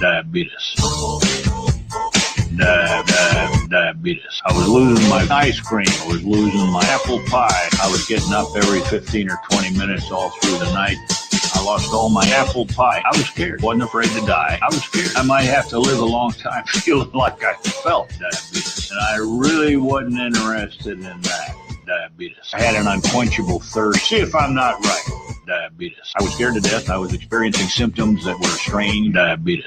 diabetes. Diabetes. I was losing my ice cream. I was losing my apple pie. I was getting up every 15 or 20 minutes all through the night. I lost all my apple pie. I was scared. Wasn't afraid to die. I was scared. I might have to live a long time feeling like I felt diabetes. And I really wasn't interested in that. Diabetes. I had an unquenchable thirst. See if I'm not right. Diabetes. I was scared to death. I was experiencing symptoms that were strange. Diabetes.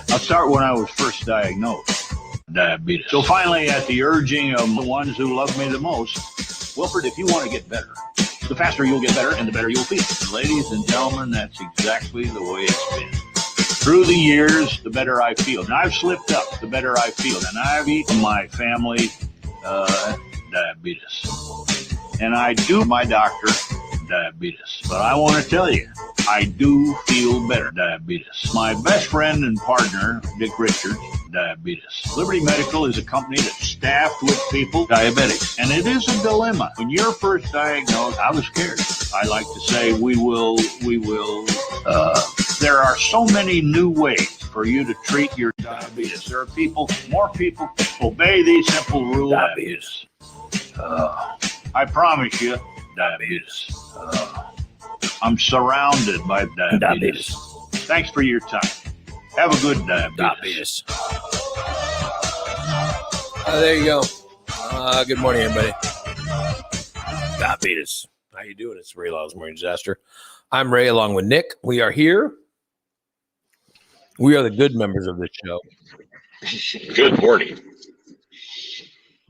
I'll start when I was first diagnosed. Diabetes. So finally, at the urging of the ones who love me the most, Wilford, if you want to get better, the faster you'll get better and the better you'll feel. And ladies and gentlemen, that's exactly the way it's been. Through the years, the better I feel. And I've slipped up, the better I feel. And I've eaten my family diabetes. And I do my doctor diabetes. But I want to tell you, I do feel better. Diabetes. My best friend and partner, Dick Richards, diabetes. Liberty Medical is a company that's staffed with people diabetics. And it is a dilemma. When you're first diagnosed, I was scared. I like to say we will. There are so many new ways for you to treat your diabetes. There are more people obey these simple rules. Diabetes. I promise you, diabetes. I'm surrounded by diabetes. Thanks for your time. Have a good diabetes. There you go. Good morning, everybody. Diabetes. How you doing? It's Ray Law's Morning Disaster. I'm Ray along with Nick. We are here. We are the good members of this show. Good morning.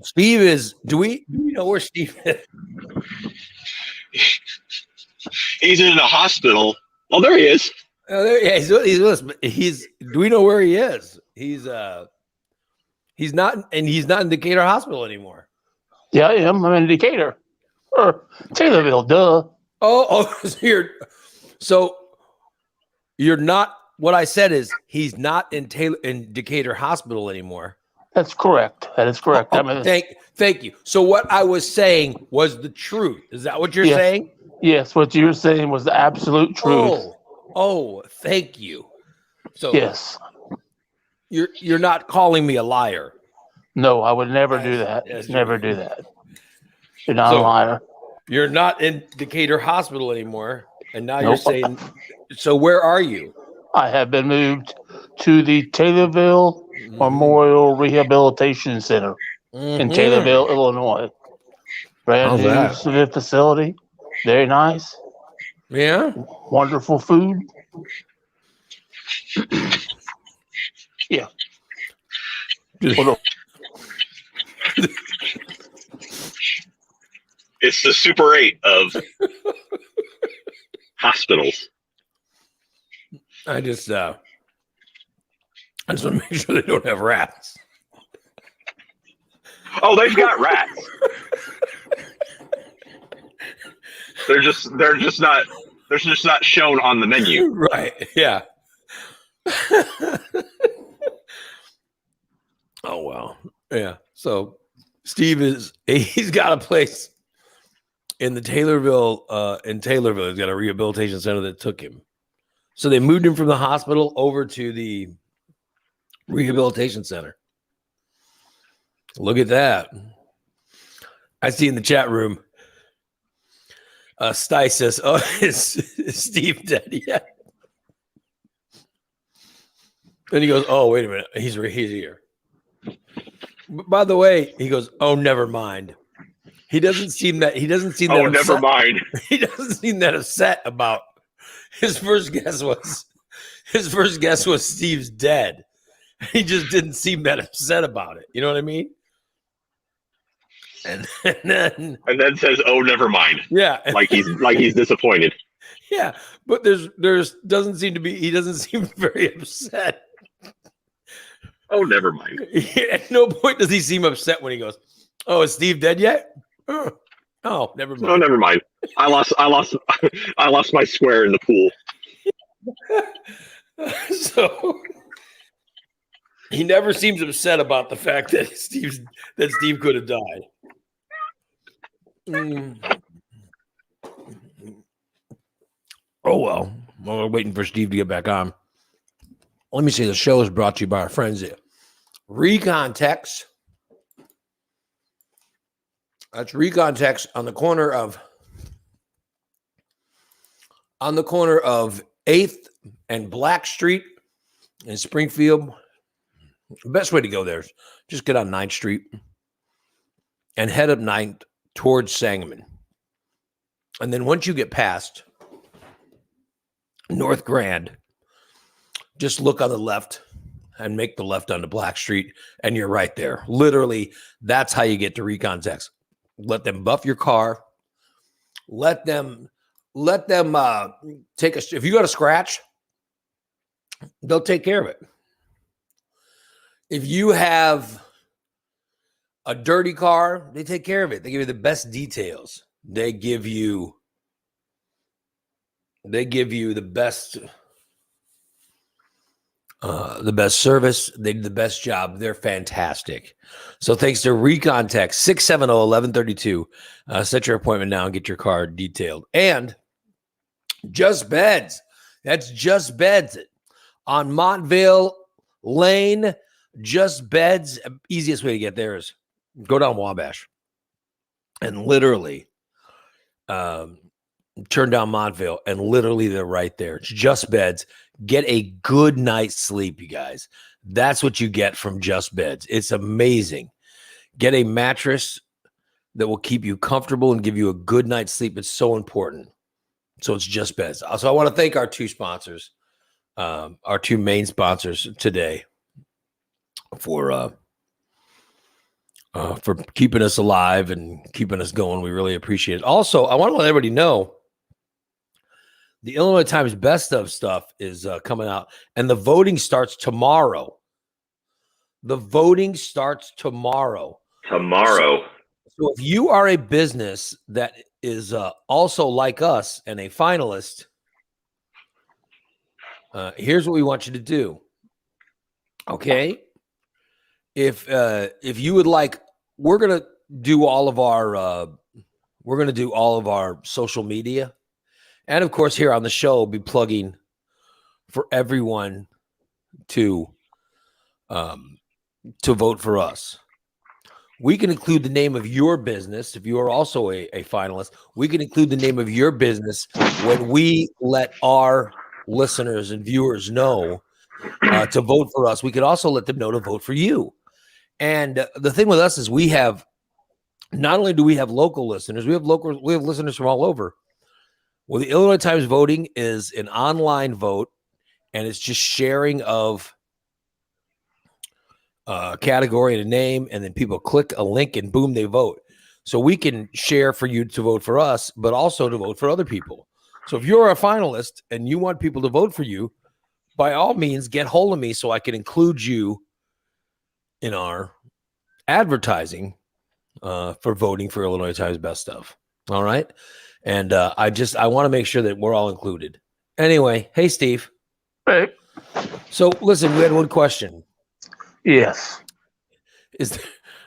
Steve is. Do we know where Steve is? He's in a hospital. Oh, there he is. Oh, there, yeah, he's with us. But do we know where he is? He's not in Decatur Hospital anymore. Yeah, I am. I'm in Decatur. Or Taylorville, duh. So you're not. What I said is he's not in Decatur Hospital anymore. That's correct. That is correct. Thank you. So what I was saying was the truth. Is that what you're saying? Yes, what you were saying was the absolute truth. Oh, thank you. So yes, you're not calling me a liar. No, I would never do that. Never do that. You're not a liar. You're not in Decatur Hospital anymore, and now you're saying. So where are you? I have been moved to the Taylorville Memorial Rehabilitation Center in Taylorville, Illinois. Brand new facility. Very nice. Yeah. Wonderful food. Yeah. It's the Super 8 of hospitals. I just want to make sure they don't have rats. Oh, they've got rats. They're just not shown on the menu. Right. Yeah. Oh well. Yeah. So Steve he's got a place in the Taylorville, He's got a rehabilitation center that took him. So they moved him from the hospital over to the rehabilitation center. Look at that. I see in the chat room, Sty says, "Oh, is Steve dead yet?" Then he goes, "Oh, wait a minute, he's here." By the way, he goes, "Oh, never mind." He doesn't seem that. Oh, never mind. He doesn't seem that upset about. His first guess was Steve's dead. He just didn't seem that upset about it. You know what I mean? And then says, "Oh, never mind." Yeah, like he's disappointed. Yeah, but there's doesn't seem to be. He doesn't seem very upset. Oh, never mind. At no point does he seem upset when he goes, "Oh, is Steve dead yet?" Oh, never mind. Oh, never mind. I lost my square in the pool. So he never seems upset about the fact that Steve could have died. Oh well, we're waiting for Steve to get back on. Let me see. The show is brought to you by our friends at Recon Techs. That's Recon Techs on the corner of 8th and Black Street in Springfield. The best way to go there is just get on 9th Street and head up 9th towards Sangamon. And then once you get past North Grand, just look on the left and make the left onto Black Street, and you're right there. Literally, that's how you get to Recon Techs. Let them buff your car. Let them take a. If you got a scratch, they'll take care of it. If you have a dirty car, they take care of it. They give you the best details. They give you the best service. They do the best job. They're fantastic. So thanks to Recon Tech, 670-1132. Set your appointment now and get your car detailed. And Just Beds. That's Just Beds on Montvale Lane. Just Beds. Easiest way to get there is go down Wabash and literally turn down Montvale, and literally they're right there. It's Just Beds. Get a good night's sleep, you guys. That's what you get from Just Beds. It's amazing. Get a mattress that will keep you comfortable and give you a good night's sleep. It's so important. So it's Just Beds. Also, I want to thank our two sponsors, our two main sponsors today for keeping us alive and keeping us going. We really appreciate it. Also, I want to let everybody know the Illinois Times Best of stuff is coming out, and the voting starts tomorrow. Tomorrow. So if you are a business that is also like us and a finalist, here's what we want you to do. Okay? If you would like, we're gonna do all of our social media. And of course, here on the show, we'll be plugging for everyone to vote for us. We can include the name of your business. If you are also a finalist, we can include the name of your business when we let our listeners and viewers know to vote for us. We could also let them know to vote for you. And the thing with us is we have, not only do we have local listeners, we have listeners from all over. Well, the Illinois Times voting is an online vote, and it's just sharing of a category and a name, and then people click a link and boom, they vote. So we can share for you to vote for us, but also to vote for other people. So if you're a finalist and you want people to vote for you, by all means, get hold of me so I can include you in our advertising for voting for Illinois Times Best Stuff. All right. And I want to make sure that we're all included. Anyway, hey, Steve. Hey. So listen, we had one question. Yes.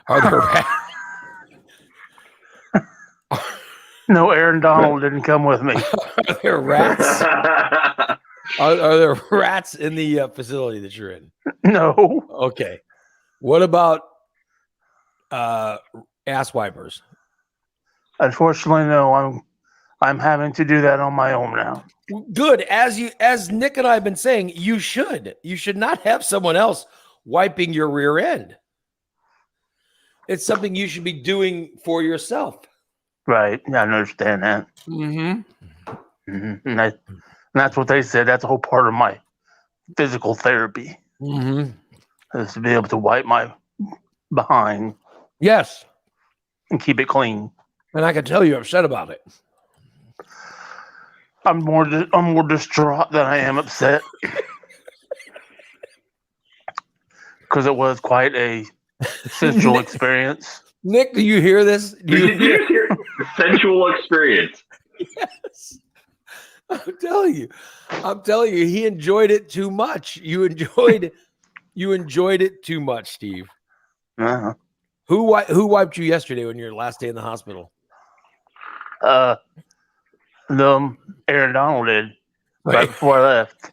Are there rats? No, Aaron Donald didn't come with me. Are there rats? Are there rats in the facility that you're in? No. Okay. What about ass wipers? Unfortunately, no. I'm having to do that on my own now. Good. As Nick and I have been saying, you should not have someone else wiping your rear end. It's something you should be doing for yourself. Right. Yeah, I understand that. Mm-hmm. Mm-hmm. And that's what they said. That's a whole part of my physical therapy. Mm-hmm. Is to be able to wipe my behind. Yes. And keep it clean. And I can tell you're upset about it. I'm more distraught than I am upset. Because it was quite a sensual experience. Nick, do you hear this? Did you hear sensual experience? Yes. I'm telling you, he enjoyed it too much. You enjoyed it too much, Steve. Uh-huh. Who wiped you yesterday when your last day in the hospital? Aaron Donald did right before I left.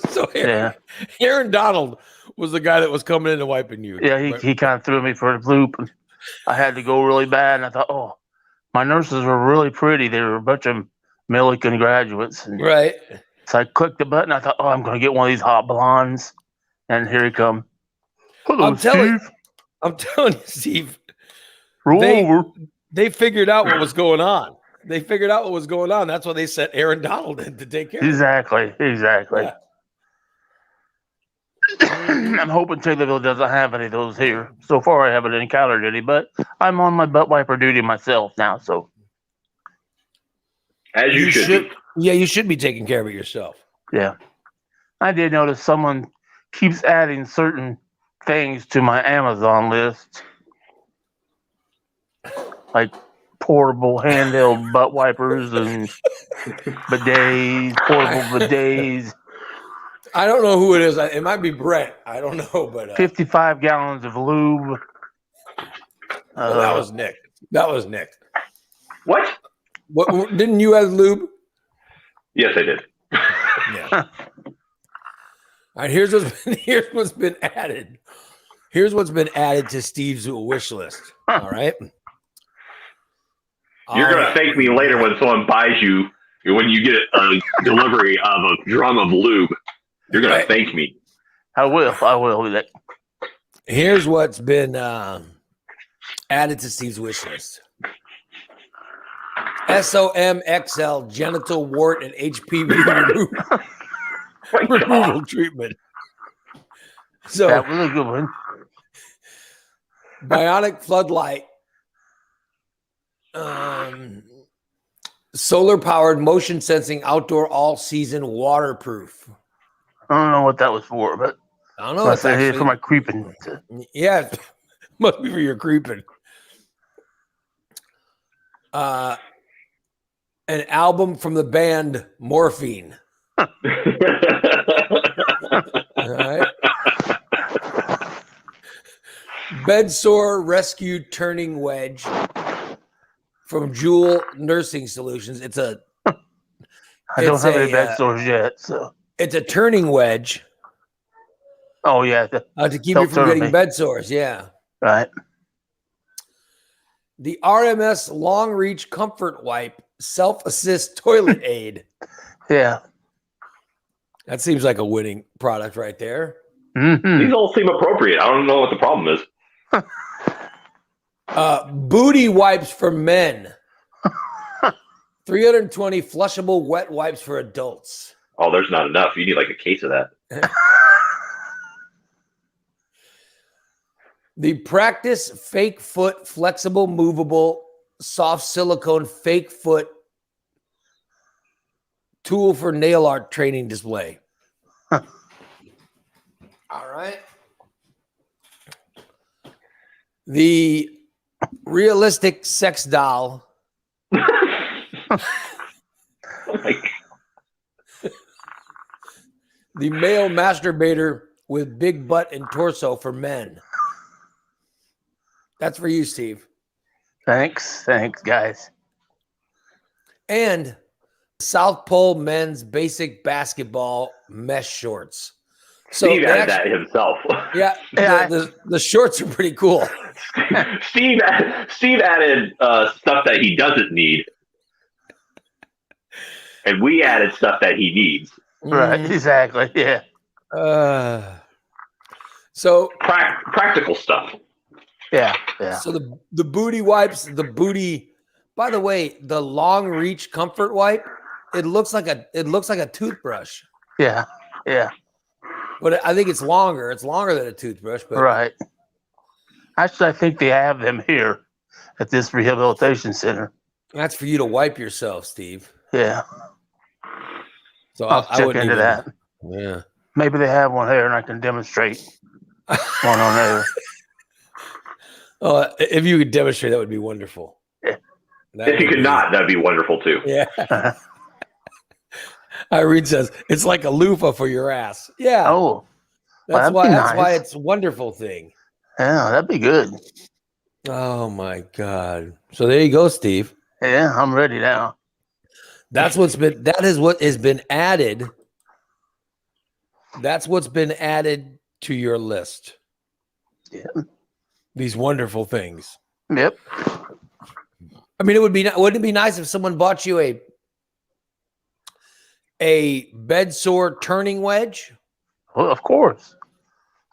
So Yeah. Aaron Donald was the guy that was coming in and wiping you. Yeah, right? he kind of threw me for a loop. And I had to go really bad, and I thought, oh, my nurses were really pretty. They were a bunch of Millikan graduates. And Right. so I clicked the button. I thought, oh, I'm going to get one of these hot blondes. And here he come. Hello, I'm telling Steve. you, Steve, Roll over. they figured out what was going on. That's why they sent Aaron Donald in to take care of it. Exactly. Yeah. I'm hoping Taylorville doesn't have any of those here. So far, I haven't encountered any, but I'm on my butt wiper duty myself now. So As you should. Be. Yeah, you should be taking care of it yourself. yeah, I did notice someone keeps adding certain things to my Amazon list, like portable handheld butt wipers and bidets, portable bidets. I don't know who it is. It might be Brent. I don't know, but 55 gallons of lube. that was Nick. What? What didn't you have lube? Yes, I did. Yeah. All right. Here's what's been added. Here's what's been added to Steve's wish list. All right. You're gonna thank me later when someone buys you when you get a delivery of a drum of lube. You're gonna thank me. I will. Here's what's been added to Steve's wish list. SOMXL genital wart and HPV removal treatment. So that was a good one. Bionic floodlight, solar powered motion sensing outdoor all season waterproof. I don't know what that was for, but I don't know. It's actually for my creeping. Yeah, it must be for your creeping. An album from the band Morphine. All right. Bed sore rescue turning wedge from Jewel Nursing Solutions. I don't have any bed sores yet, so it's a turning wedge. Oh yeah, to keep you from getting bed sores. Yeah. Right. The RMS Long Reach Comfort Wipe Self-Assist Toilet Aid. Yeah. That seems like a winning product right there. Mm-hmm. These all seem appropriate. I don't know what the problem is. Booty wipes for men. 320 flushable wet wipes for adults. Oh, there's not enough. You need like a case of that. The Practice Fake Foot Flexible Movable Soft Silicone Fake Foot Tool for Nail Art Training Display. All right. The Realistic Sex Doll. Oh my God. The Male Masturbator with Big Butt and Torso for Men. That's for you, Steve. Thanks, guys. And South Pole Men's Basic Basketball Mesh Shorts. So Steve added that himself. Yeah, the shorts are pretty cool. Steve added stuff that he doesn't need, and we added stuff that he needs. Right, exactly. Yeah. So practical stuff. Yeah. So the booty wipes, by the way, the Long Reach Comfort Wipe, it looks like a toothbrush. Yeah. But I think it's longer. It's longer than a toothbrush. But right. Actually, I think they have them here at this rehabilitation center. That's for you to wipe yourself, Steve. Yeah. So I'll check into that. Yeah. Maybe they have one here and I can demonstrate one on there. Oh, if you could demonstrate, that would be wonderful. Yeah. If you could not, that'd be wonderful too. Yeah. Irene says it's like a loofah for your ass. Yeah. Oh, that's why it's a wonderful thing. Yeah, that'd be good. Oh my God. So there you go, Steve. Yeah, I'm ready now. That is what has been added That's what's been added to your list. Yeah. These wonderful things. Yep. I mean, wouldn't it be nice if someone bought you a bed sore turning wedge Well, of course.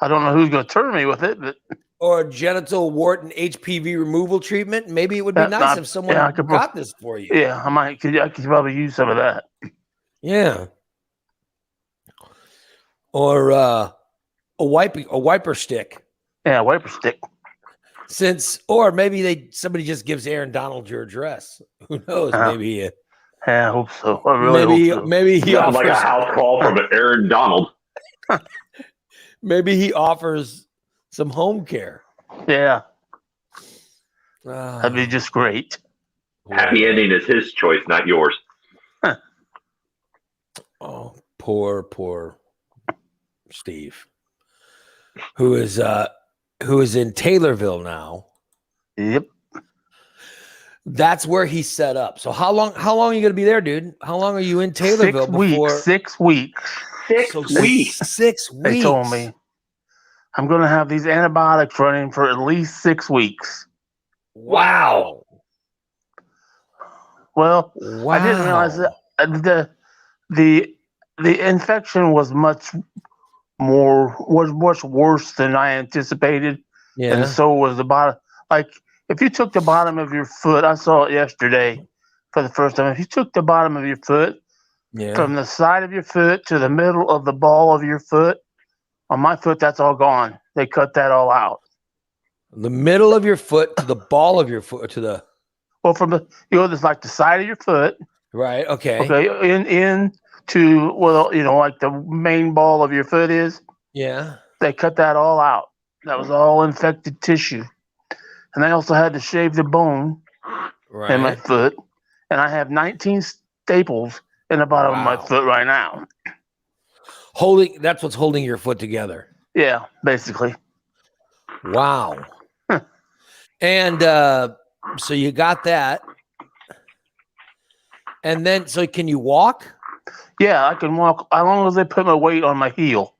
I don't know who's going to turn me with it, but or a genital wart and HPV removal treatment? Maybe it would be nice if someone got this for you. Yeah, I could probably use some of that. Yeah. Or a wiper stick. Yeah, wiper stick. Or maybe somebody just gives Aaron Donald your address. Who knows? Maybe. Yeah, I hope so. I really hope so. Maybe he offers like a house call from Aaron Donald. Maybe he offers some home care. Yeah, that'd be just great. Happy ending is his choice, not yours. Oh, poor Steve, who is in Taylorville now. Yep. That's where he's set up. So how long are you going to be there, dude? How long are you in Taylorville? 6 weeks. 6 weeks. 6 weeks. They told me I'm going to have these antibiotics running for at least 6 weeks. Wow. Well, I didn't realize that the infection was much worse than I anticipated. Yeah. And so was the bottom. Like, if you took the bottom of your foot, I saw it yesterday for the first time. If you took the bottom of your foot from the side of your foot to the middle of the ball of your foot, on my foot, that's all gone. They cut that all out. The middle of your foot to the ball of your foot From the there's like the side of your foot. Right. Okay. Okay. In to like the main ball of your foot is. Yeah. They cut that all out. That was all infected tissue. And I also had to shave the bone in my foot. And I have 19 staples in the bottom of my foot right now. That's what's holding your foot together. Yeah, basically. Wow. And so you got that. And then, so can you walk? Yeah, I can walk as long as they put my weight on my heel.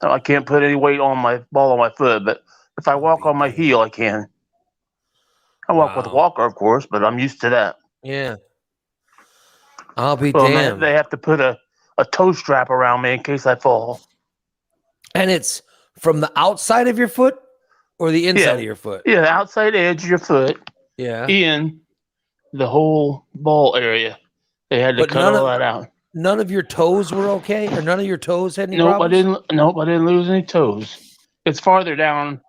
I can't put any weight on my ball of my foot, but if I walk on my heel, I can. I walk with a walker, of course, but I'm used to that. Yeah. I'll be damned. They have to put a toe strap around me in case I fall. And it's from the outside of your foot or the inside of your foot? Yeah, the outside edge of your foot. Yeah. In the whole ball area. They had to cut all that out. None of your toes were okay? Or none of your toes had any problems? I didn't lose any toes. It's farther down.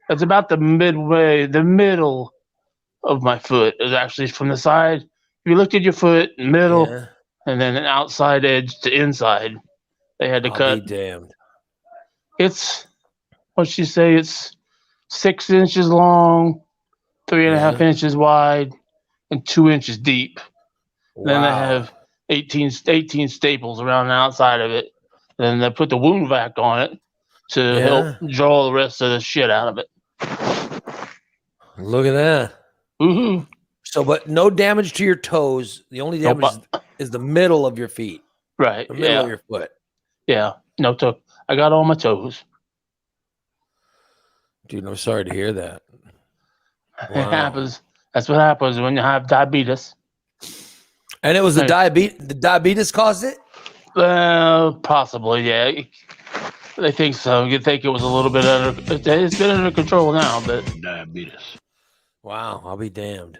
It's about the middle of my foot. It's actually from the side. If you looked at your foot, middle, and then an outside edge to inside, they had to cut. Be damned. It's, what'd she say? It's 6 inches long, 3.5 inches wide, and 2 inches deep. Wow. Then they have 18 staples around the outside of it. Then they put the wound vac on it to help draw the rest of the shit out of it. Look at that. Mm-hmm. So, but no damage to your toes. The only damage is the middle of your feet. Right. The middle of your foot. Yeah. No toe. I got all my toes. Dude, I'm sorry to hear that. Wow. It happens. That's what happens when you have diabetes. And it was the diabetes caused it? Possibly, yeah. They think so. You think it was a little bit it's been under control now, but diabetes. Wow, I'll be damned.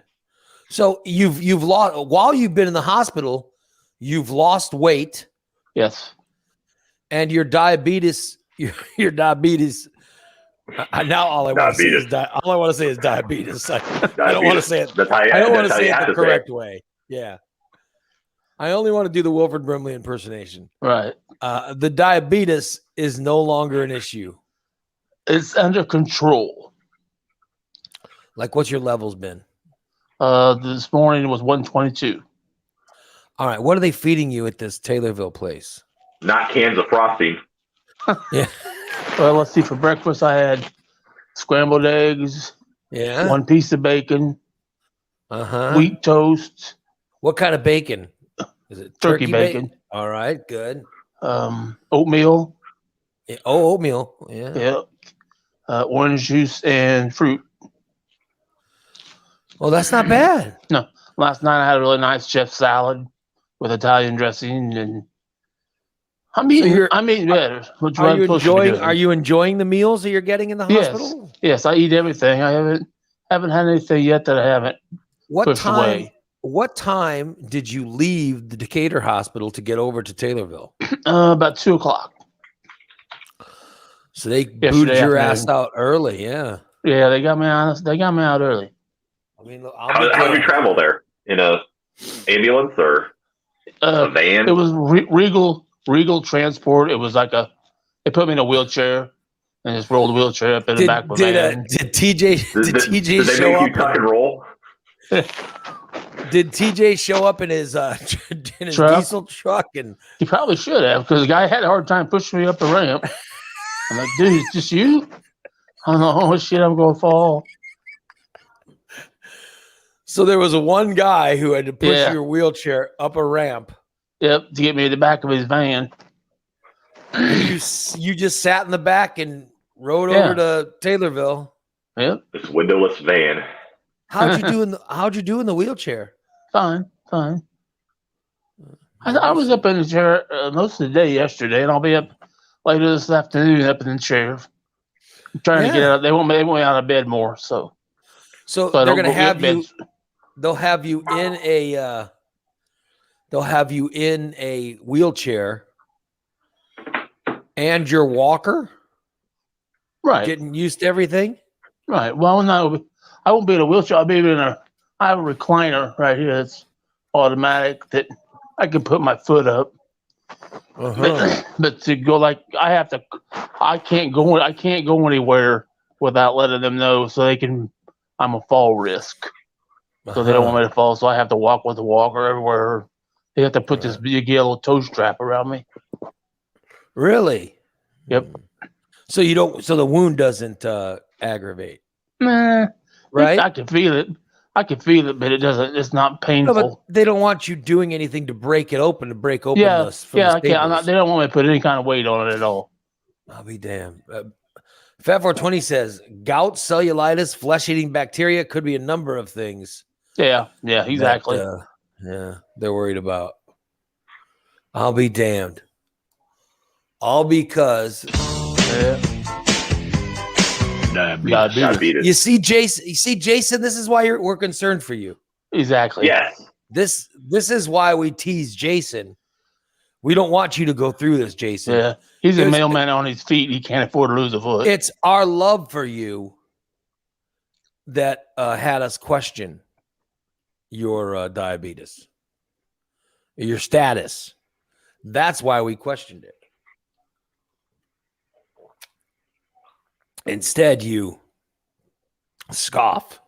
So you've lost, while you've been in the hospital, you've lost weight. Yes. And your diabetes. Now all I want to say is diabetes. I don't want to say it. I don't want to say it the correct way. Yeah. I only want to do the Wilford Brimley impersonation. Right. The diabetes is no longer an issue. It's under control. Like, what's your levels been? This morning it was 122. All right. What are they feeding you at this Taylorville place? Not cans of frosting. Yeah. Well, let's see. For breakfast, I had scrambled eggs. Yeah. 1 piece of bacon. Wheat toast. What kind of bacon? Is it turkey bacon? All right. Good. oatmeal, Yeah. Oh, oatmeal. Yeah. orange juice, and fruit. Well, that's not bad. No, last night I had a really nice chef salad with Italian dressing, and I'm eating better. Which Are I'm you supposed to be enjoying? doing. Are you enjoying the meals that you're getting in the hospital? Yes, I eat everything. I haven't had anything yet that I haven't pushed away. What time did you leave the Decatur Hospital to get over to Taylorville? About 2:00. So they booted your ass out early. Yeah. Yeah, they got me out. They got me out early. I mean, How did you travel there? In a ambulance or a van? It was Regal Transport. It was like they put me in a wheelchair and just rolled the wheelchair up in the back of a van. Did TJ did they show make up? you tuck and roll? Did TJ show up in his diesel truck? And he probably should have, because the guy had a hard time pushing me up the ramp. I'm like, dude, it's just you? I don't know. Oh shit, I'm gonna fall. So there was one guy who had to push your wheelchair up a ramp. Yep, to get me in the back of his van. And you just sat in the back and rode over to Taylorville. Yep. This windowless van. How'd you do in the wheelchair? Fine. I was up in the chair most of the day yesterday, and I'll be up later this afternoon up in the chair. I'm trying to get out. They want me out of bed more. So they're going to have you. They'll have you in a. They'll have you in a wheelchair and your walker. Right. Getting used to everything. Right. Well, no, I won't be in a wheelchair. I'll be in I have a recliner right here that's automatic that I can put my foot up. But to go I can't go anywhere without letting them know, so I'm a fall risk. So they don't want me to fall, so I have to walk with the walker everywhere. They have to put this big yellow toe strap around me. Really? Yep. So the wound doesn't aggravate. Nah. Right? I can feel it. But it doesn't. It's not painful. No, but they don't want you doing anything to break it open. To break open I can't. They don't want me to put any kind of weight on it at all. I'll be damned. Fat 420 says gout, cellulitis, flesh-eating bacteria could be a number of things. Yeah, exactly. They're worried about. I'll be damned. All because diabetes. You see, Jason. This is why we're concerned for you. Exactly. Yes. This is why we tease Jason. We don't want you to go through this, Jason. Yeah, he's a mailman on his feet. He can't afford to lose a foot. It's our love for you that had us question your diabetes, your status. That's why we questioned it. Instead, you scoff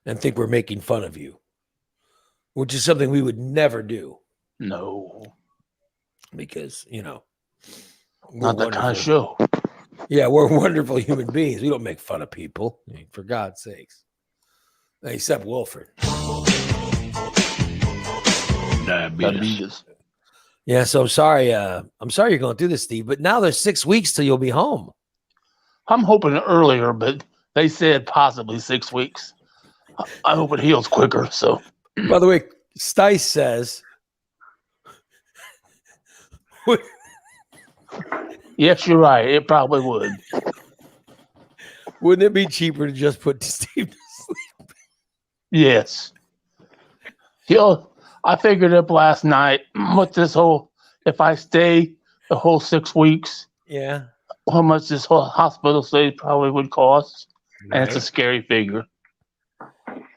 and think we're making fun of you, which is something we would never do. No. Because, not that kind of show. Yeah, we're wonderful human beings. We don't make fun of people, for God's sakes. Except Wilford. Diabetes. Yeah, so I'm sorry you're going through this, Steve, but now there's 6 weeks till you'll be home. I'm hoping earlier, but they said possibly 6 weeks. I hope it heals quicker. So, by the way, Stice says, yes, you're right. It probably would. Wouldn't it be cheaper to just put Steve to sleep? Yes. I figured up last night what if I stay the whole 6 weeks. Yeah. How much this whole hospital stay probably would cost. Right. And it's a scary figure.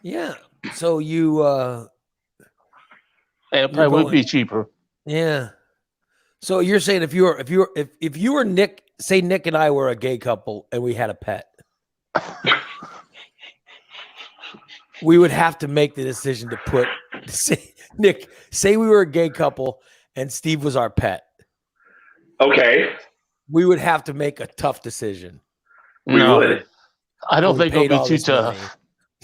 Yeah. So you it probably would be cheaper. Yeah. So you're saying if you were Nick, say Nick and I were a gay couple and we had a pet, we would have to make the decision to Nick, say we were a gay couple and Steve was our pet. Okay. We would have to make a tough decision. We would. I don't think it'll be too tough. Money.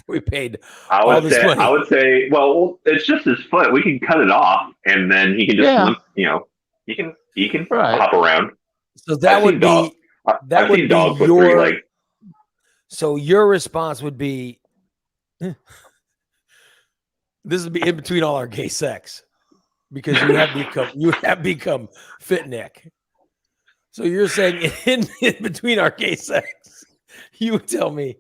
We paid I would say, well, it's just his foot. We can cut it off and then he can just, he can He can Right. hop around. So that would be I've seen dogs with 3 legs. So your response would be, this would be in between all our gay sex, because you have become fit Nick. So you're saying in between our gay sex, you would tell me.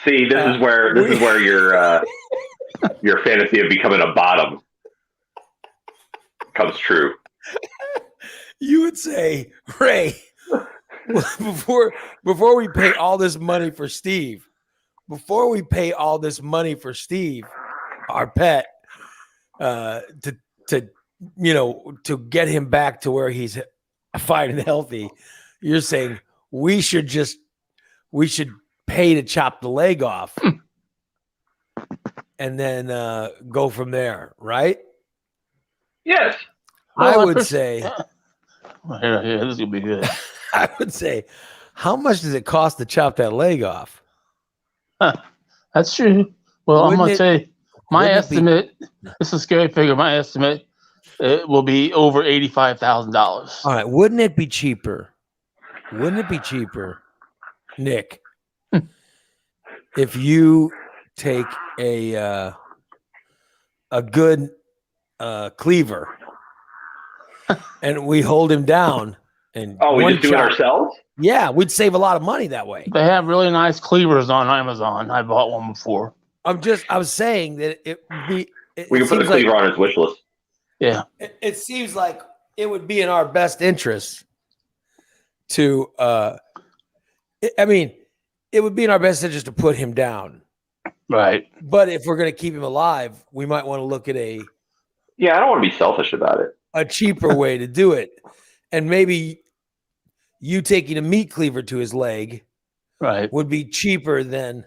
See, this is where your fantasy of becoming a bottom comes true. You would say, Ray, before we pay all this money for Steve, our pet, to get him back to where he's fine and healthy, you're saying we should pay to chop the leg off and then go from there, right? Yes. I would say, Yeah, this is gonna be good. I would say, how much does it cost to chop that leg off? That's true. Well, I'm gonna say my estimate. This is a scary figure. My estimate, it will be over $85,000. All right, wouldn't it be cheaper, Nick, if you take a good cleaver and we hold him down and we just do it ourselves? Yeah, we'd save a lot of money that way. They have really nice cleavers on Amazon. I bought one before. I was saying that we can put the cleaver on his wish list. Yeah. It seems like it would be in our best interest to it would be in our best interest to put him down. Right. But if we're going to keep him alive, we might want to look at I don't want to be selfish about it. A cheaper way to do it. And maybe you taking a meat cleaver to his leg would be cheaper than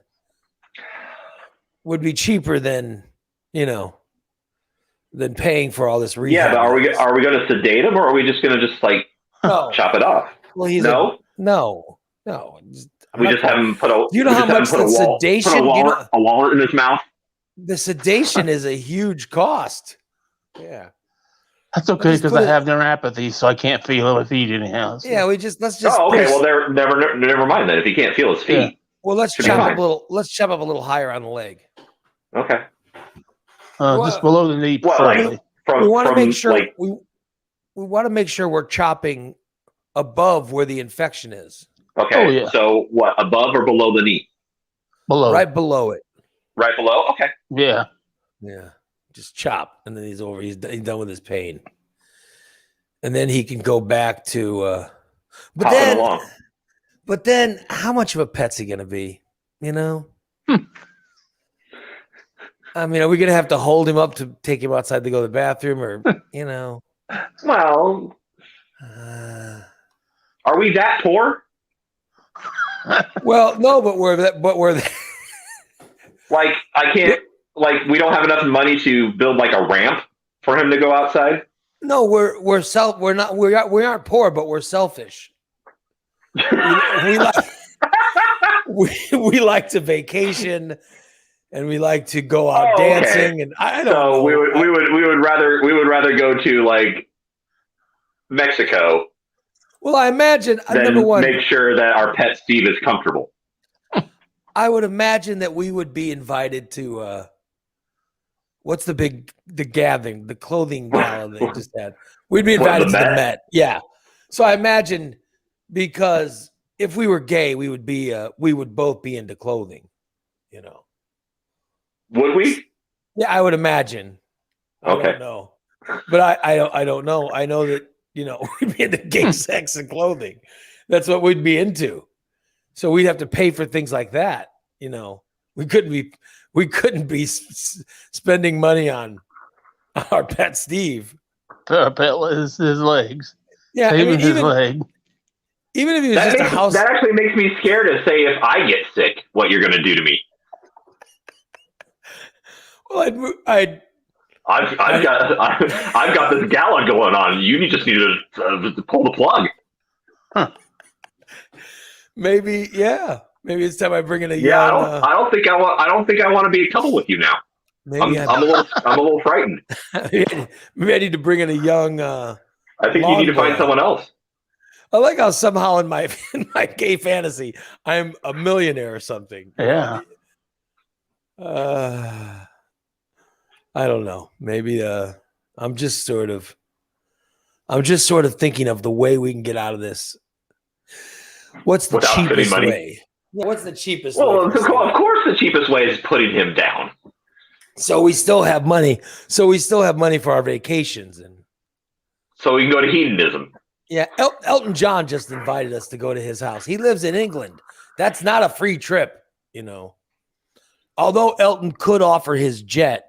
than paying for all this rehab. Yeah, but are we going to sedate him, or are we just going to just chop it off? Well, he's no. We just have him put a. Do you know how much the sedation? A wallet in his mouth. The sedation is a huge cost. Yeah, that's okay because I have neuropathy, so I can't feel his feet anyhow. So. Yeah, let's just. Oh, okay. Well, never mind then. If he can't feel his feet. Yeah. Well, let's chop up a little. Let's chop up a little higher on the leg. Okay. Just below the knee. We want to make sure we want to make sure we're chopping above where the infection is. Okay. Oh, yeah. So what? Above or below the knee? Below. Right below it. Right below. Okay. Yeah. Yeah. Just chop, and then he's over. He's done with his pain, and then he can go back to. But then, how much of a pet's he gonna be? I mean, are we gonna have to hold him up to take him outside to go to the bathroom, or Well, are we that poor? Well, no, but we're like I can't. Like we don't have enough money to build like a ramp for him to go outside. No, we aren't poor, but we're selfish. we like to vacation, and we like to go out dancing, and I don't know. We would rather go to like Mexico. Well, I imagine number one, make sure that our pet Steve is comfortable. I would imagine that we would be invited to what's the gathering, the clothing gala they just had. We'd be invited to the Met. Yeah. So I imagine, because if we were gay, we would both be into clothing, Would we? Yeah, I would imagine. I don't know. But I don't know. I know that, we'd be into gay sex and clothing. That's what we'd be into. So we'd have to pay for things like that. We couldn't be spending money on our pet Steve. Our pet his legs. Yeah, his leg. Even if he was just a house. That actually makes me scared to say if I get sick, what you're going to do to me. Well, I've got this gala going on. You just need to pull the plug. Huh. Maybe, yeah. Maybe it's time I bring in a young. Yeah, I don't think I want to be a couple with you now. Maybe I'm a little frightened. Maybe I need to bring in a young I think you need to find someone else. I like how somehow in my gay fantasy, I'm a millionaire or something. Yeah. I don't know. Maybe I'm just sort of thinking of the way we can get out of this. What's the Without spending cheapest money. way? What's the cheapest Well, way? of course, the cheapest way is putting him down. So we still have money. So we still have money for our vacations and. So we can go to hedonism. Yeah, Elton John just invited us to go to his house. He lives in England. That's not a free trip, you know. Although Elton could offer his jet,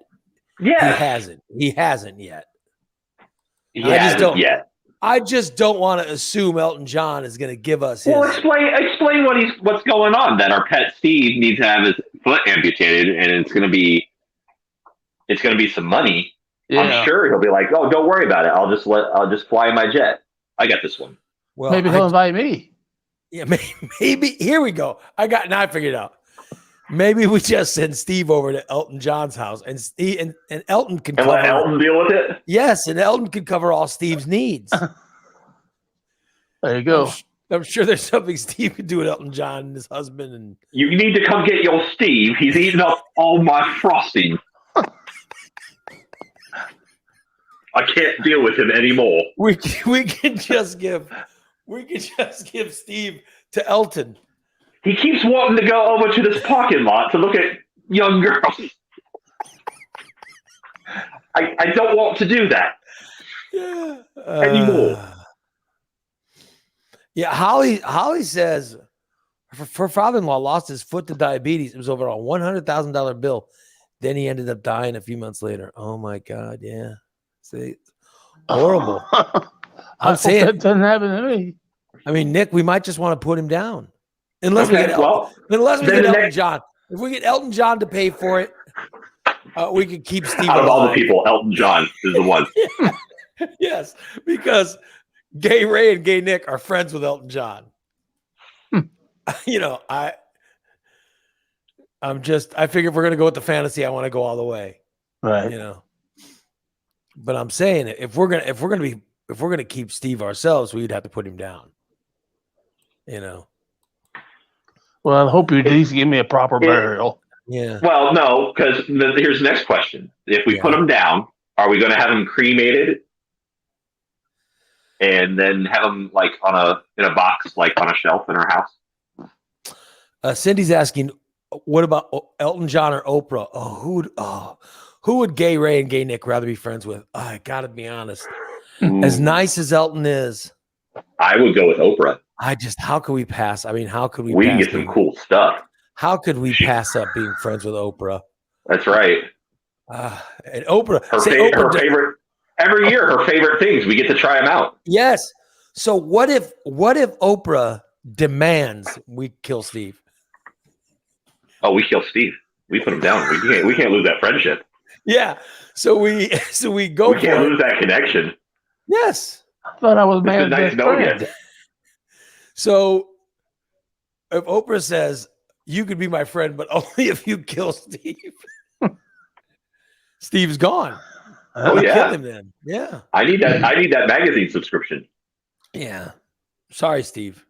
Yeah, he hasn't yet. I just don't want to assume Elton John is going to give us his. Well, explain what's going on. That our pet Steve needs to have his foot amputated, and it's going to be some money. Yeah. I'm sure he'll be like, "Oh, don't worry about it. I'll just fly in my jet. I got this one." Well, Maybe he'll invite me. Yeah, maybe. Here we go. I figured it out. Maybe we just send Steve over to Elton John's house, and Elton can and let Elton deal with it. Yes, and Elton can cover all Steve's needs. There you go. I'm sure there's something Steve could do with Elton John and his husband. And You need to come get your Steve. He's eating up all my frosting. I can't deal with him anymore. we can just give Steve to Elton. He keeps wanting to go over to this parking lot to look at young girls. I don't want to do that anymore. Yeah, Holly says her father-in-law lost his foot to diabetes. It was over a $100,000 bill. Then he ended up dying a few months later. Oh my God, yeah. See, horrible. I'm saying that doesn't happen to me. I mean, Nick, we might just want to put him down. Unless we get Elton John. If we get Elton John to pay for it, we could keep Steve out of alive. all the people, Elton John is the one. Yes, because Gay Ray and Gay Nick are friends with Elton John. You know, I figure if we're gonna go with the fantasy, I want to go all the way. Right. You know. But I'm saying if we're gonna keep Steve ourselves, we'd have to put him down. You know. Well, I hope you at least give me a proper burial. Yeah. Well, no, because here's the next question: if we put him down, are we going to have him cremated and then have him like in a box, like on a shelf in our house? Cindy's asking, what about Elton John or Oprah? Who would Gay Ray and Gay Nick rather be friends with? I gotta be honest. As nice as Elton is, I would go with Oprah. How could we pass? I mean, how could we? We can get some cool stuff. How could we pass up being friends with Oprah? That's right. And Oprah, her favorite every year. Her favorite things. We get to try them out. Yes. So what if Oprah demands we kill Steve? Oh, we kill Steve. We put him down. We can't lose that friendship. Yeah. So we go. We can't lose that connection. Yes. I thought I was It's nice knowing you. So if Oprah says you could be my friend, but only if you kill Steve, Steve's gone. Oh yeah. Kill him then. Yeah. I need that magazine subscription. Yeah. Sorry, Steve.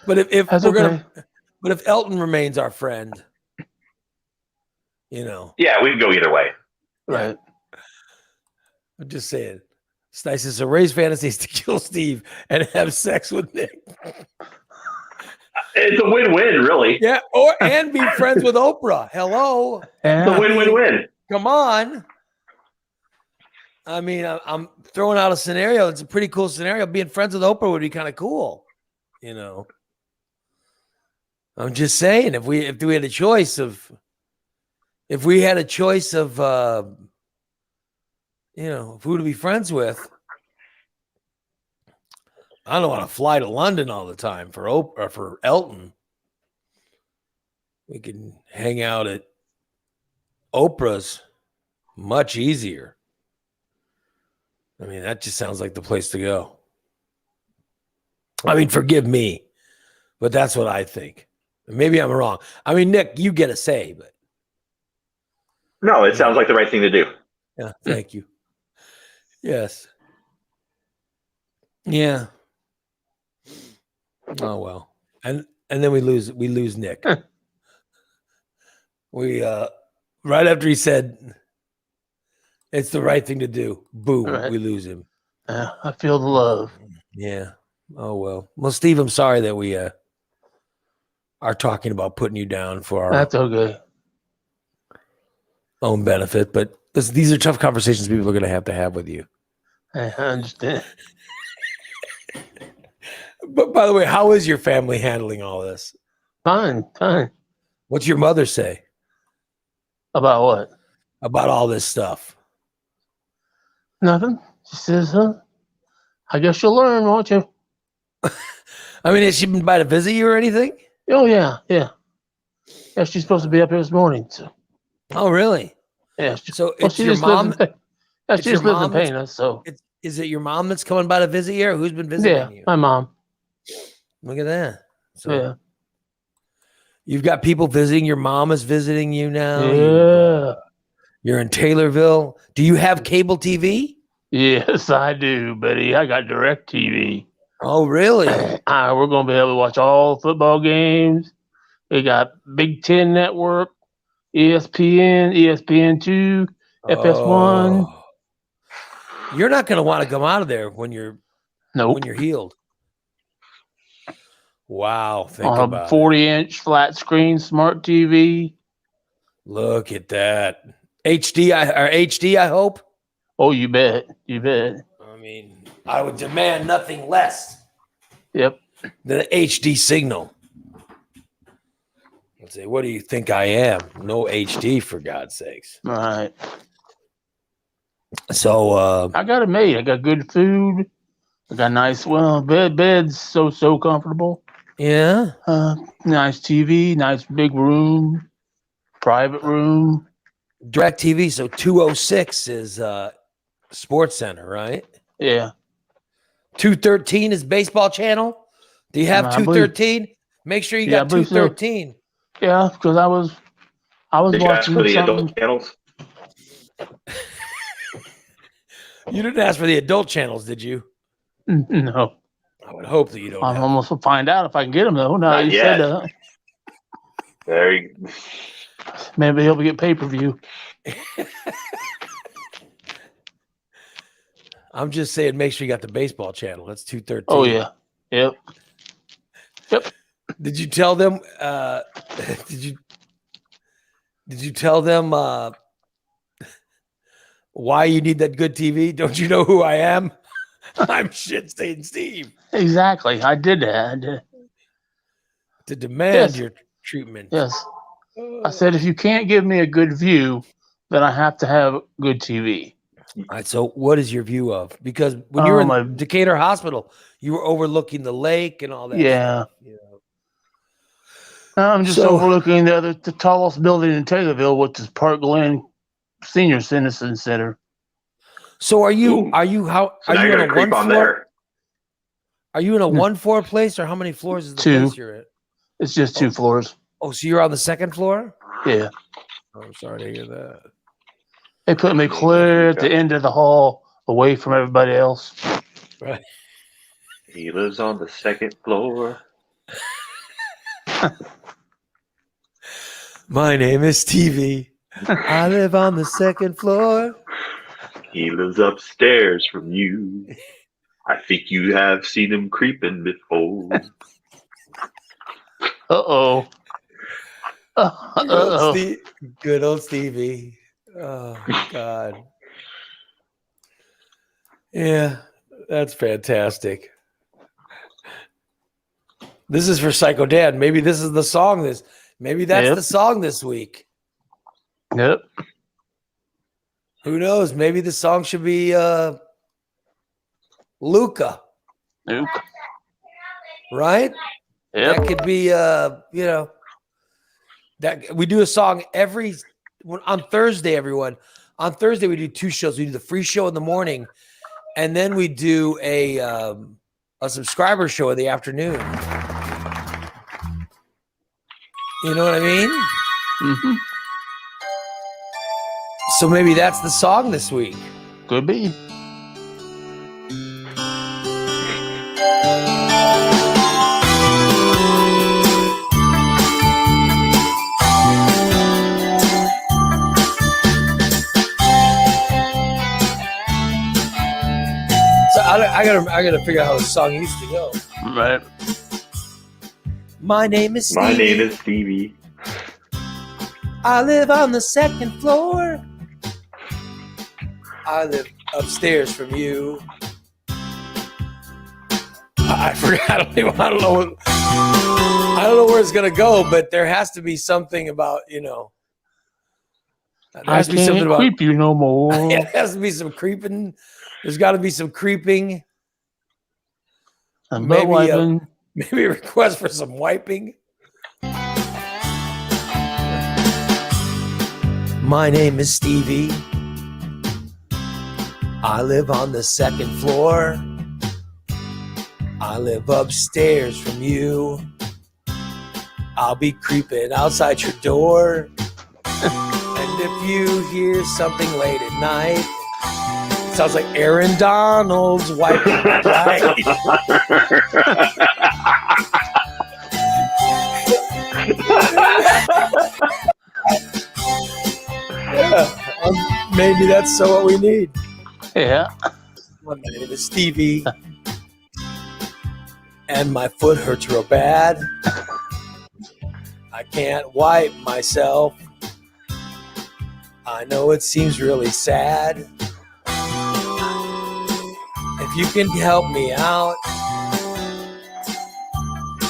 But if Elton remains our friend, you know. Yeah, we can go either way. Right. I'm just saying. It's nice to raise fantasies to kill Steve and have sex with Nick. It's a win-win, really. Yeah, and be friends with Oprah. Hello. It's a win-win-win. Come on. I mean, I'm throwing out a scenario. It's a pretty cool scenario. Being friends with Oprah would be kind of cool. You know. I'm just saying, if we had a choice of you know, who to be friends with, I don't want to fly to London all the time for Oprah or for Elton. We can hang out at Oprah's much easier. I mean, that just sounds like the place to go. I mean, forgive me, but that's what I think. Maybe I'm wrong. I mean, Nick, you get a say, but no, it sounds like the right thing to do. Yeah, thank you. Yes. Yeah. Oh well. And then we lose Nick. We right after he said it's the right thing to do, boom, Right. we lose him. I feel the love. Yeah. Oh well. Well, Steve, I'm sorry that we are talking about putting you down for our That's okay. own benefit, but these are tough conversations people are going to have with you. I understand. But by the way, how is your family handling all this? Fine. What's your mother say About what? about all this stuff? Nothing. She says, I guess you'll learn, won't you? I mean, has she been by to visit you or anything? Oh, yeah. Yeah, she's supposed to be up here this morning. So. Oh, really? Yeah. So it's she your just mom. lives in, It's she your just lives in mom that's- Pana, so. Is it your mom that's coming by to visit you, or who's been visiting Yeah, you? my mom. Look at that. So Yeah. you've got people visiting. Your mom is visiting you now. Yeah. You're in Taylorville. Do you have cable TV? Yes, I do, buddy. I got direct TV. Oh, really? We're going to be able to watch all football games. We got Big Ten Network, ESPN, ESPN2, FS1. Oh. You're not going to want to come out of there when you're Nope. when you're healed. Wow, think On a about 40-inch flat screen smart TV. Look at that. HD, I hope. Oh, you bet. You bet. I mean, I would demand nothing less Yep. than an HD signal. Let's say, what do you think I am? No HD, for God's sakes. All right. So, I got it made. I got good food. I got nice, bed's so comfortable. yeah. Nice TV, nice big room, private room. Direct TV. So 206 is Sports Center, right? Yeah. 213 is baseball channel. Do you have I 213? Make sure you got 213. So. Yeah, because I was Did you ask watching for the something. adult channels? You didn't ask for the adult channels, did you? No. I would hope that you don't. I'm have almost to find out if I can get them though. No, Not you yet. said that. There you Maybe he'll get pay-per-view. I'm just saying, make sure you got the baseball channel. That's 213. Oh yeah. Yep. Did you tell them? Did you tell them why you need that good TV? Don't you know who I am? I'm Shit Stain Steve. Exactly. I did that. To demand your treatment. Yes. I said if you can't give me a good view, then I have to have good TV. All right. So, what is your view of? Because when you were in my- Decatur Hospital, you were overlooking the lake and all that. Yeah. Stuff, you know? I'm just overlooking the tallest building in Taylorville, which is Park Glen Senior Citizen Center. So, are you So in a gonna one creep on floor? there. Are you in a 1-floor place, or how many floors is the 2. place you're at? It's just 2 floors. Oh, so you're on the 2nd floor? Yeah. Oh, I'm sorry to hear that. They put me clear at the end of the hall, away from everybody else. Right. He lives on the 2nd floor. My name is TV. I live on the 2nd floor. He lives upstairs from you. I think you have seen him creeping before. Uh-oh. Uh-oh. Good old Stevie. Oh, God. Yeah, that's fantastic. This is for Psycho Dad. Maybe this is the song maybe that's the song this week. Yep. Who knows? Maybe the song should be Luca. Nope. Right? Yep. That could be that we do a song on Thursday, everyone. On Thursday, we do 2 shows. We do the free show in the morning, and then we do a subscriber show in the afternoon. You know what I mean? Mm-hmm. So maybe that's the song this week. Could be. I gotta figure out how the song used to go. Right. My name is Stevie. My name is Stevie. I live on the second floor. I live upstairs from you. I forgot. I don't know where it's gonna go, but there has to be something about, there I has to be something can't about creep you no more. it has to be some creeping. There's got to be some creeping. I'm Maybe wiping. maybe a request for some wiping. My name is Stevie. I live on the second floor. I live upstairs from you. I'll be creeping outside your door. And if you hear something late at night, it sounds like Aaron Donald's wiping right. Maybe that's what we need. Yeah. My name is Stevie, and my foot hurts real bad. I can't wipe myself. I know it seems really sad. If you can help me out,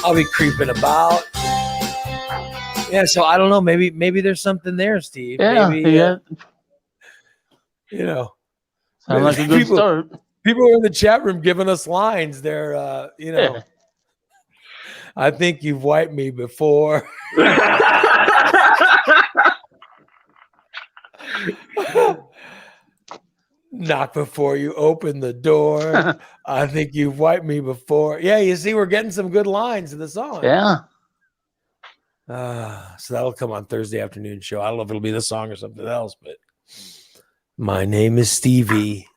I'll be creeping about. Yeah, so I don't know. Maybe there's something there, Steve. Yeah. Maybe, Yeah. Sounds like a good start. People are in the chat room giving us lines. They're, Yeah. I think you've wiped me before. Knock before you open the door. I think you've wiped me before. Yeah, you see, we're getting some good lines in the song. Yeah. So that'll come on Thursday afternoon show. I don't know if it'll be the song or something else, but my name is Stevie.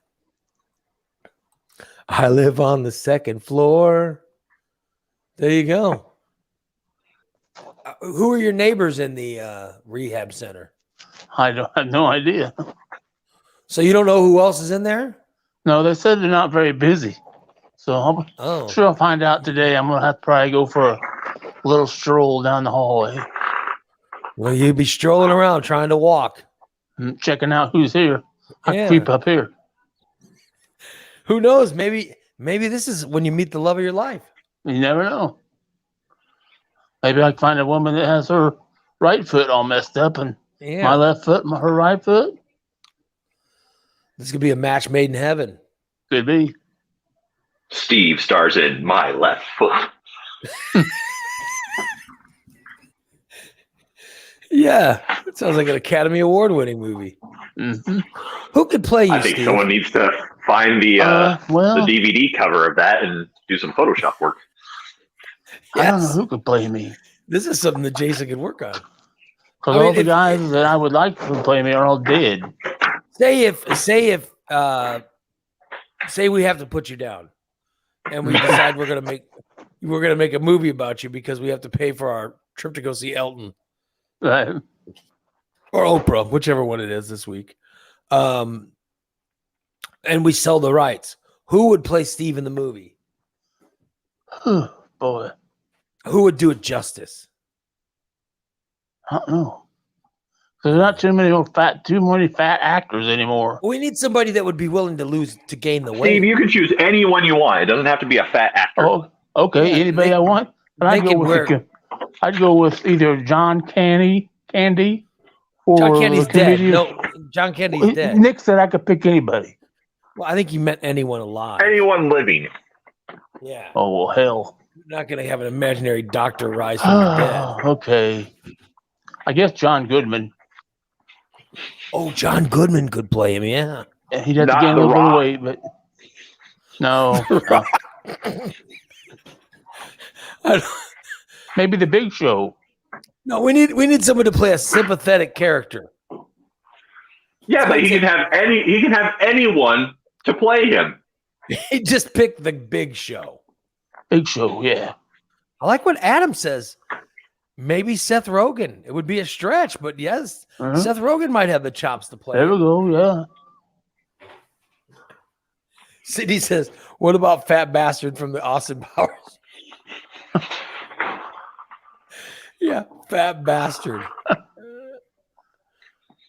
I live on the second floor. There you go. Who are your neighbors in the rehab center? I have no idea. So you don't know who else is in there? No, they said they're not very busy. So I'm sure I'll find out today. I'm going to have to probably go for a little stroll down the hallway. Well, you'd be strolling around trying to walk. And checking out who's here. I creep up here. Who knows? Maybe this is when you meet the love of your life. You never know. Maybe I can find a woman that has her right foot all messed up and my left foot, her right foot. This could be a match made in heaven. Could be. Steve stars in My Left Foot. Yeah, it sounds like an Academy Award winning movie. Mm-hmm. Who could play you, I think Steve? someone needs to find the DVD cover of that and do some Photoshop work. Yes. I don't know who could play me. This is something that Jason could work on. Because all the guys that I would like to play me are all dead. Say we have to put you down, and we decide we're gonna make a movie about you because we have to pay for our trip to go see Elton, Right. or Oprah, whichever one it is this week. And we sell the rights. Who would play Steve in the movie? Boy, who would do it justice? I don't know. There's not too many fat actors anymore. We need somebody that would be willing to gain the weight. Steve, you can choose anyone you want. It doesn't have to be a fat actor. Oh, okay. Yeah, Anybody I want. But I'd go with either John Candy, or John Candy's dead. No, John Candy's dead. Nick said I could pick anybody. Well, I think you meant anyone alive. Anyone living. Yeah. Oh, hell. You're not going to have an imaginary doctor rise from the dead. Okay. I guess John Goodman. Oh, John Goodman could play him, yeah. He'd have to gain a little bit of weight, but no. Maybe the Big Show. No, we need someone to play a sympathetic character. Yeah, but he can have anyone to play him. He just picked the Big Show. Big Show, yeah. I like what Adam says. Maybe Seth Rogen. It would be a stretch, but yes, Seth Rogen might have the chops to play. There we go, yeah. Sydney says, "What about Fat Bastard from the Austin Powers?" Yeah, Fat Bastard.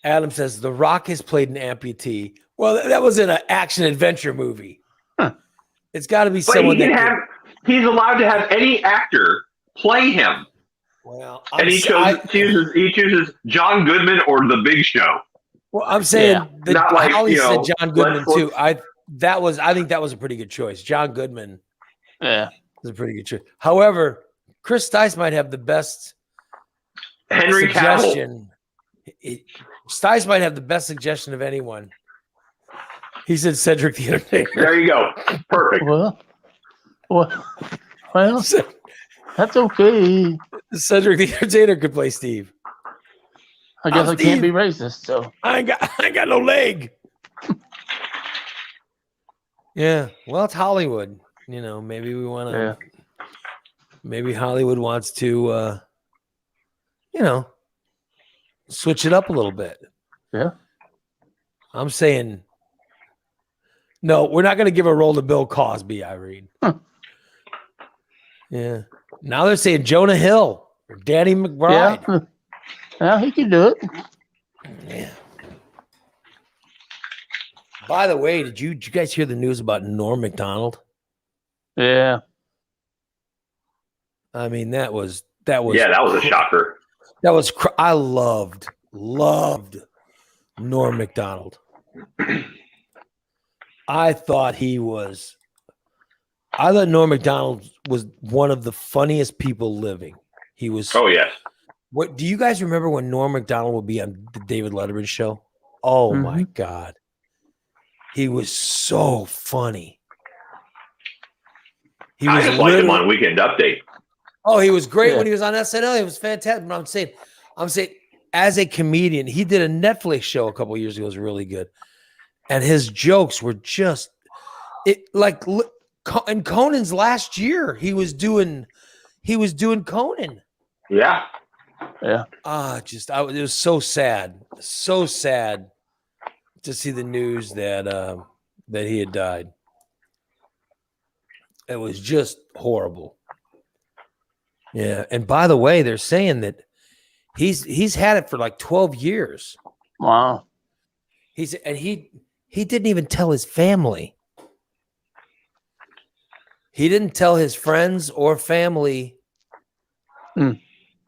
Adam says, "The Rock has played an amputee." Well, that was in an action adventure movie. Huh. It's got to be But someone he can that have. He's allowed to have any actor play him, Well, and he chooses John Goodman or The Big Show. Well, I'm saying that Not like, Holly you know, said John Goodman let's- too. I think that was a pretty good choice. John Goodman Yeah. is a pretty good choice. However, Chris Stice might have the best Henry Cavill. suggestion. Stice might have the best suggestion of anyone. He said Cedric the Entertainer. There you go. Perfect. Well, that's okay. Cedric the Entertainer could play Steve. I guess I can't Steve. be racist, so I ain't got no leg. Yeah, well, it's Hollywood. You know, maybe we want to. yeah. Maybe Hollywood wants to, switch it up a little bit. Yeah. I'm saying, no, we're not going to give a role to Bill Cosby, Irene. Huh. Yeah. Now they're saying Jonah Hill or Danny McBride. Yeah. Yeah, he can do it. Yeah. By the way, did you guys hear the news about Norm Macdonald? Yeah. I mean, that was Yeah, that was a shocker. That was I loved Norm Macdonald. I thought Norm Macdonald was one of the funniest people living. He was. Oh yes. What do you guys remember when Norm Macdonald would be on the David Letterman show? Oh my God. He was so funny. I just liked him on Weekend Update. Oh, he was great when he was on SNL. He was fantastic. But I'm saying, as a comedian, he did a Netflix show a couple of years ago. It was really good, and his jokes were just in Conan's last year. He was doing Conan. Yeah. Yeah. It was so sad to see the news that he had died. It was just horrible. Yeah, and by the way, they're saying that he's had it for like 12 years. Wow. He didn't even tell his family. He didn't tell his friends or family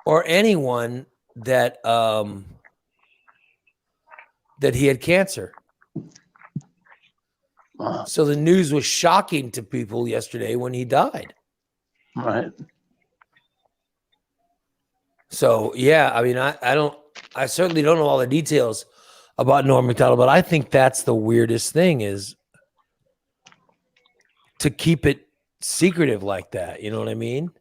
or anyone that he had cancer. Wow. So the news was shocking to people yesterday when he died. Right. So yeah, I mean, I certainly don't know all the details about Norm Macdonald, but I think that's the weirdest thing is to keep it secretive like that. You know what I mean?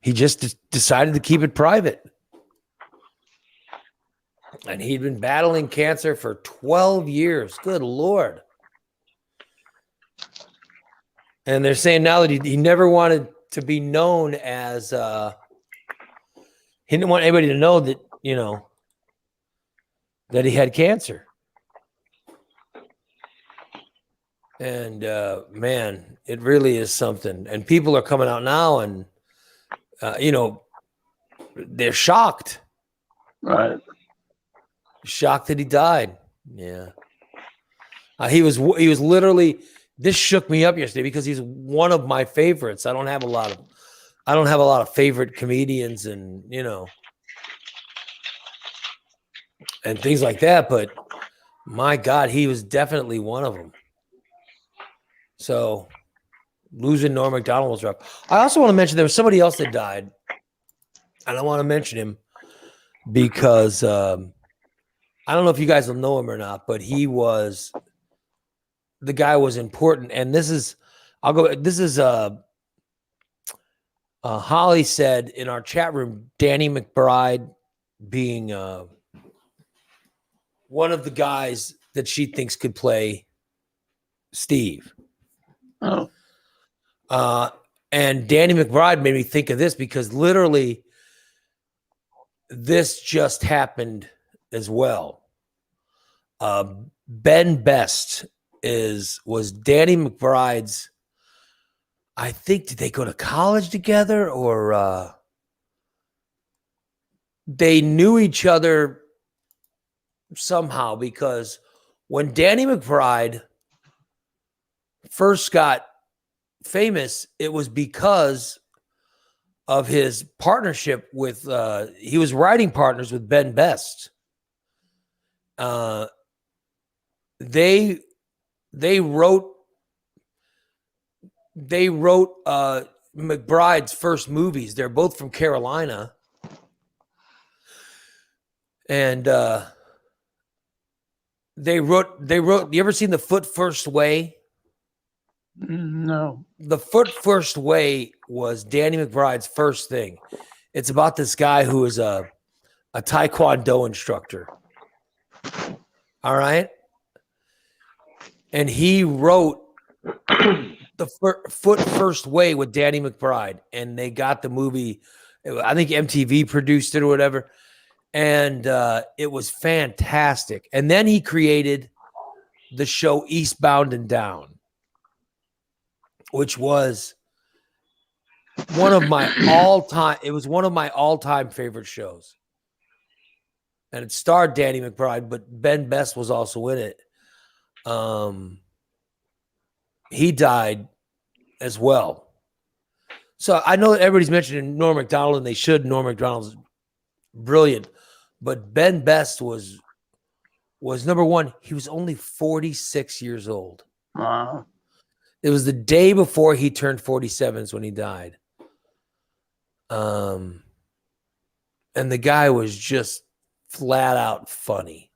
He just decided to keep it private. And he'd been battling cancer for 12 years. Good Lord. And they're saying now that he never wanted to be known as he didn't want anybody to know that, that he had cancer. And man, it really is something. And people are coming out now and they're shocked. Right. Shocked that he died. Yeah. He was literally, this shook me up yesterday because he's one of my favorites. I don't have a lot of favorite comedians and and things like that, but my God, he was definitely one of them. So losing Norm Macdonald was rough. I also want to mention there was somebody else that died, and I want to mention him because I don't know if you guys will know him or not, but the guy was important. And Holly said in our chat room, Danny McBride being one of the guys that she thinks could play Steve. Oh. And Danny McBride made me think of this because literally this just happened as well. Ben Best was Danny McBride's. I think, did they go to college together, or they knew each other somehow? Because when Danny McBride first got famous, it was because of his partnership with he was writing partners with Ben Best. They wrote McBride's first movies. They're both from Carolina. And they wrote you ever seen The Foot First Way? No. The Foot First Way was Danny McBride's first thing. It's about this guy who is a Taekwondo instructor. All right. And he wrote The Foot First Way with Danny McBride. And they got the movie. I think MTV produced it or whatever. And it was fantastic. And then he created the show Eastbound and Down, which was one of my all-time favorite shows. And it starred Danny McBride, but Ben Best was also in it. He died as well. So I know that everybody's mentioning Norm Macdonald, and they should. Norm Macdonald's brilliant. But Ben Best was number one. He was only 46 years old. Wow. It was the day before he turned 47 when he died. And the guy was just flat out funny.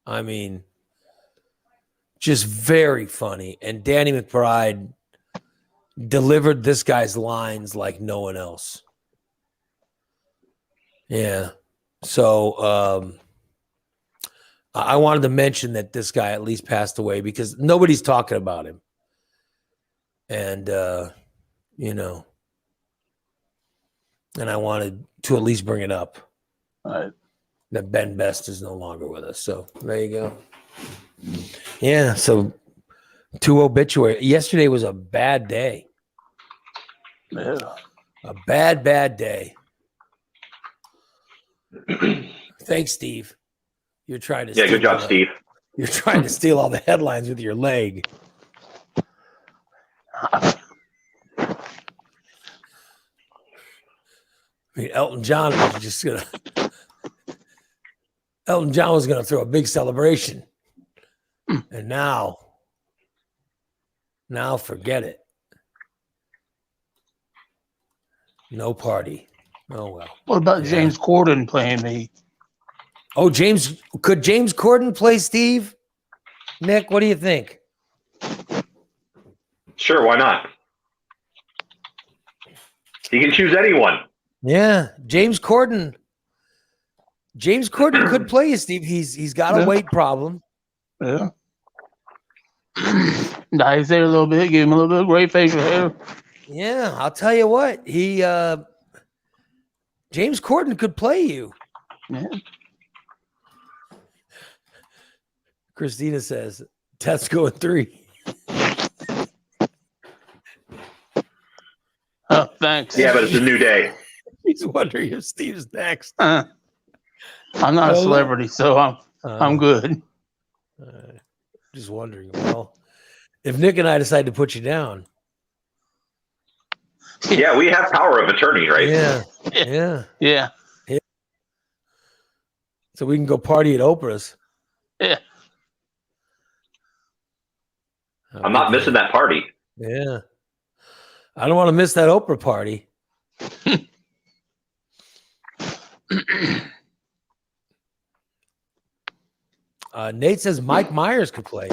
I mean, just very funny. And Danny McBride delivered this guy's lines like no one else. Yeah. So I wanted to mention that this guy at least passed away because nobody's talking about him. And, and I wanted to at least bring it up. All right. That Ben Best is no longer with us. So there you go. Yeah. So 2 obituary. Yesterday was a bad day. Yeah. A bad day. Thanks, Steve. You're trying to good job, Steve. You're trying to steal all the headlines with your leg. I mean, Elton John was gonna throw a big celebration. And now forget it. No party. Oh well. What about James Corden playing me? Oh, could James Corden play Steve? Nick, what do you think? Sure, why not? You can choose anyone. Yeah, James Corden could play you, Steve. He's got a weight problem. Yeah. Nice there a little bit. Give him a little bit of gray facial hair. Yeah, I'll tell you what. James Corden could play you. Yeah. Christina says, Tesco at 3. Oh, thanks. Yeah, but it's a new day. He's wondering if Steve's next. I'm not a celebrity, so I'm good. Just wondering. Well, if Nick and I decide to put you down. Yeah, we have power of attorney, right? Yeah. So we can go party at Oprah's. Yeah. I'm not missing that party. Yeah. I don't want to miss that Oprah party. Nate says Mike Myers could play.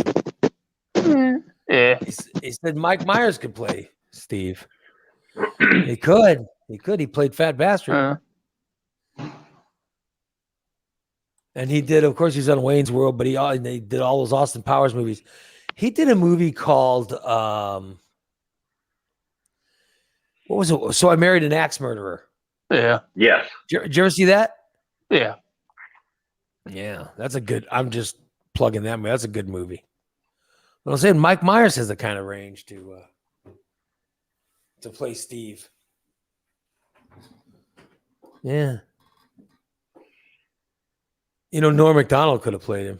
Yeah. He said Mike Myers could play Steve. He could. He played Fat Bastard. And he did, of course, he's on Wayne's World, but they did all those Austin Powers movies. He did a movie called what was it? So I Married an Axe Murderer. Yeah. Yes. Did you ever see that? Yeah. Yeah, that's a good. I'm just plugging that movie. That's a good movie. I was saying Mike Myers has the kind of range to play Steve. Yeah. Norm Macdonald could have played him.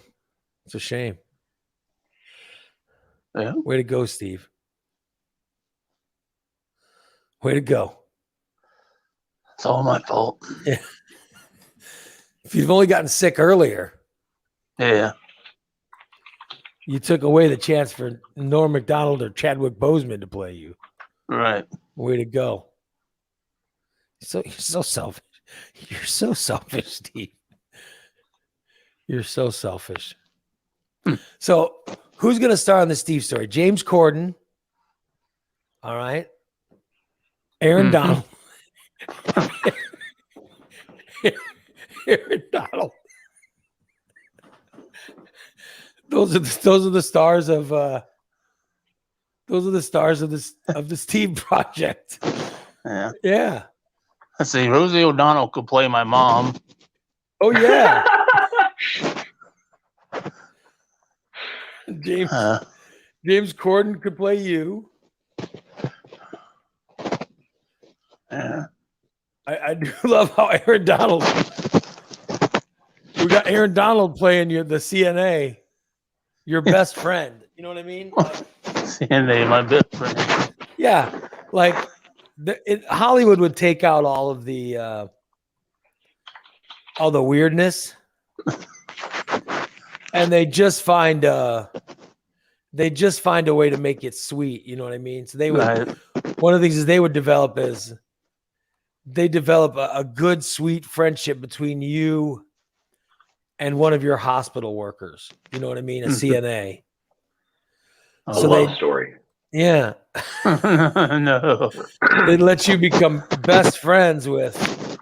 It's a shame. Yeah. Way to go, Steve. Way to go. It's all my fault. Yeah. If you've only gotten sick earlier, Yeah. you took away the chance for Norm Macdonald or Chadwick Boseman to play you. Right. Way to go. You're so selfish. You're so selfish, Steve. You're so selfish. So who's going to star in the Steve story? James Corden. All right. Aaron Donald. Aaron Donald. Those are the stars of the Steve project. Yeah. Yeah. Let's see. Rosie O'Donnell could play my mom. Oh yeah. James Corden could play you. Yeah. I do love how Aaron Donald. We got Aaron Donald playing the CNA, your best friend. You know what I mean? Like, CNA, my best friend. yeah, like Hollywood would take out all of the weirdness, and they just find a way to make it sweet. You know what I mean? So they would. Right. One of the things is they would develop a good, sweet friendship between you and one of your hospital workers. You know what I mean? A CNA. A love story. Yeah. No. They'd let you become best friends with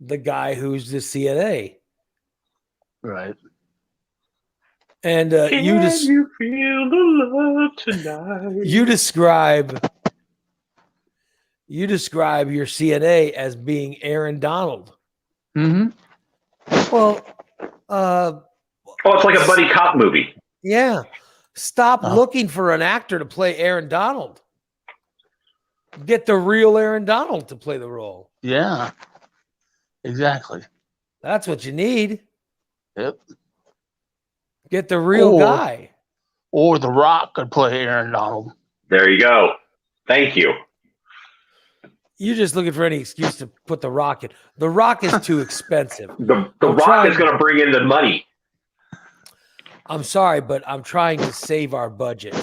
the guy who's the CNA. Right. And you feel the love tonight? You describe your CNA as being Aaron Donald. Mm-hmm. Well, it's like a buddy cop movie. yeah. Stop looking for an actor to play Aaron Donald. Get the real Aaron Donald to play the role. Yeah. Exactly. That's what you need. Yep. Get the real guy. Or The Rock could play Aaron Donald. There you go. Thank you. You're just looking for any excuse to put The Rock in. The Rock is too expensive. The Rock is going to bring in the money. I'm sorry, but I'm trying to save our budget.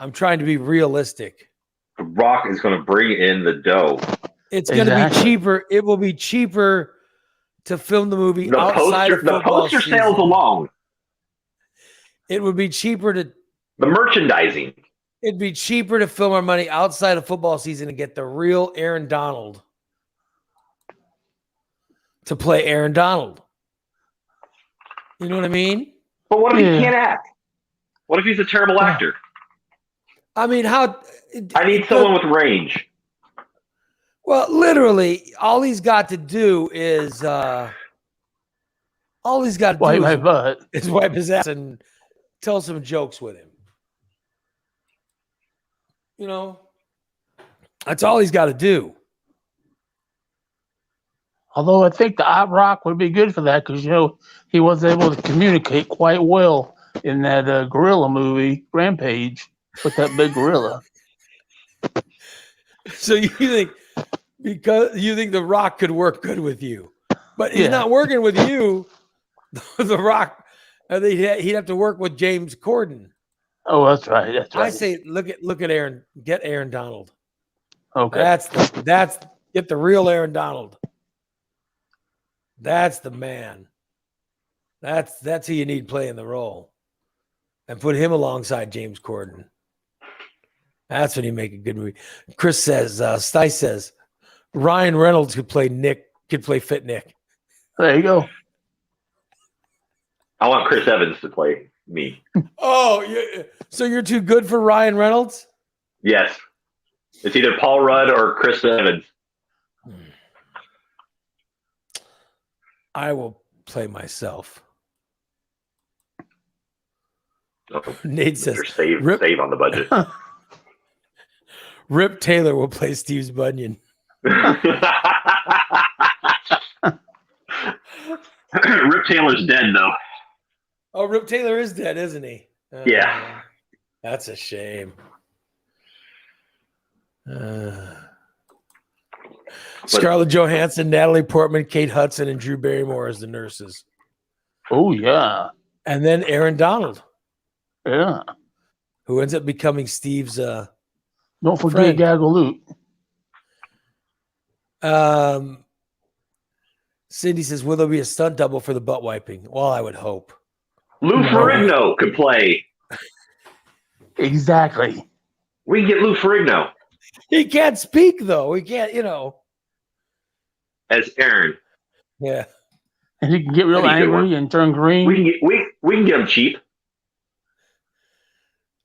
I'm trying to be realistic. The Rock is going to bring in the dough. It's going to be cheaper. It will be cheaper to film the movie outside of football the poster season. sales alone. It would be cheaper to the merchandising. It'd be cheaper to film our money outside of football season and get the real Aaron Donald to play Aaron Donald. You know what I mean? But what if he can't act? What if he's a terrible actor? I mean, I need someone with range. Well, literally, all he's got to do is wipe my butt. Is wipe his ass and tell some jokes with him. You know, that's all he's got to do. Although I think the Op Rock would be good for that because, he was able to communicate quite well in that gorilla movie, Rampage, with that big gorilla. So you think The Rock could work good with you, but he's not working with you. The Rock, he'd have to work with James Corden. Oh, that's right. That's right. I say, look at Aaron. Get Aaron Donald. Okay. That's get the real Aaron Donald. That's the man. That's who you need playing the role, and put him alongside James Corden. That's when you make a good movie. Chris says, Stice says, Ryan Reynolds could play Fit Nick. There you go. I want Chris Evans to play me. Oh, yeah. So you're too good for Ryan Reynolds? Yes. It's either Paul Rudd or Chris Evans. I will play myself. Oh, Nate says, Mr. Save Rip, save on the budget. Rip Taylor will play Steve's bunion. Rip Taylor's dead though. Oh, Rip Taylor is dead, isn't he? Yeah. That's a shame. Scarlett Johansson, Natalie Portman, Kate Hudson, and Drew Barrymore as the nurses. Oh, yeah. And then Aaron Donald, Yeah. who ends up becoming Steve's Don't forget friend. Gagaloot. Cindy says, will there be a stunt double for the butt wiping? Well, I would hope. Lou Ferrigno could play. Exactly. We can get Lou Ferrigno He can't speak, though. He can't, as Aaron. Yeah. And he can get real That'd be a good angry and turn green. We can get him cheap.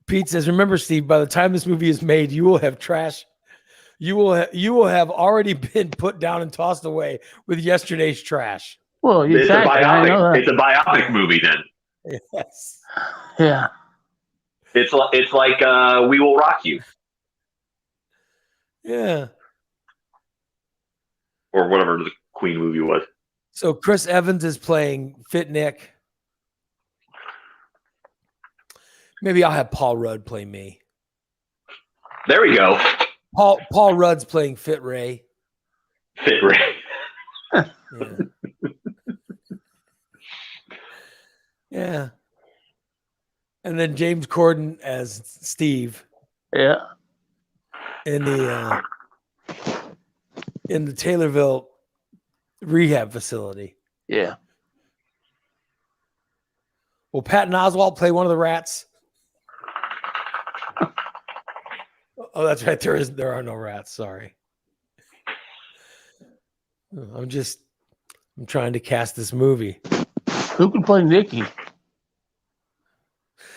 Pete says, remember, Steve, by the time this movie is made, you will have trash. You will have already been put down and tossed away with yesterday's trash. Well, It's a exactly. I know biopic. that. It's a biopic movie then. Yes. Yeah. It's like We Will Rock You Yeah. or whatever the Queen movie was. So Chris Evans is playing Fit Nick. Maybe I'll have Paul Rudd play me. There we go. Paul Rudd's playing Fit Ray. Fit Ray. Yeah. Yeah. And then James Corden as Steve Yeah. in the Taylorville rehab facility. Yeah. Will Patton Oswalt play one of the rats? Oh, that's right. There are no rats. Sorry. I'm trying to cast this movie. Who can play Nikki?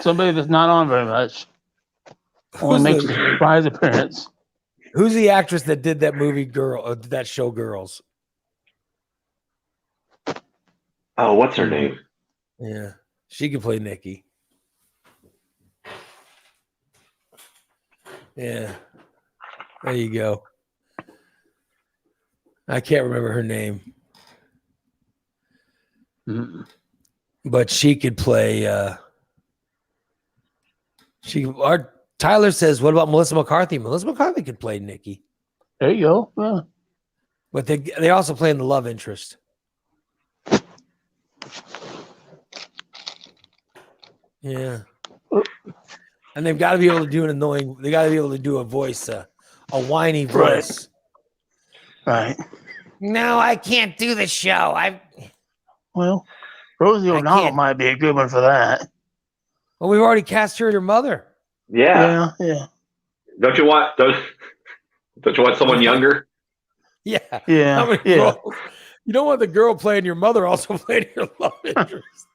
Somebody that's not on very much. Only makes a surprise appearance. Who's the actress that did that movie that show Girls? Oh, what's her name? Yeah. She can play Nikki. Yeah. There you go. I can't remember her name. Mm. But she could play Tyler says, what about Melissa McCarthy? Melissa McCarthy could play Nikki. There you go. Yeah. But they also play in the love interest. Yeah. And they've got to be able to do they got to be able to do a voice, a whiny voice. Right. No, I can't do the show. Well, Rosie O'Donnell can't. might be a good one for that. Well, we've already cast her as your mother. Yeah. Yeah. Don't you want someone younger? Yeah. Yeah. How many Yeah. roles? You don't want the girl playing your mother also playing your love interest.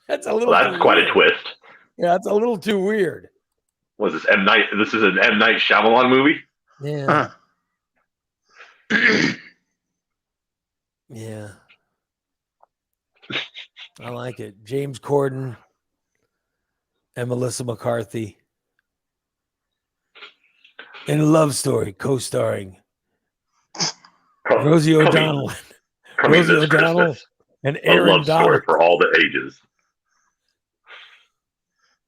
That's a little. Well, that's quite a twist. Yeah, that's a little too weird. Was this M. Night? This is an M. Night Shyamalan movie? Yeah. Huh. Yeah. I like it. James Corden and Melissa McCarthy in a love story, co-starring Rosie O'Donnell, Coming Rosie this O'Donnell, Christmas. and A Aaron love story Donald, for all the ages.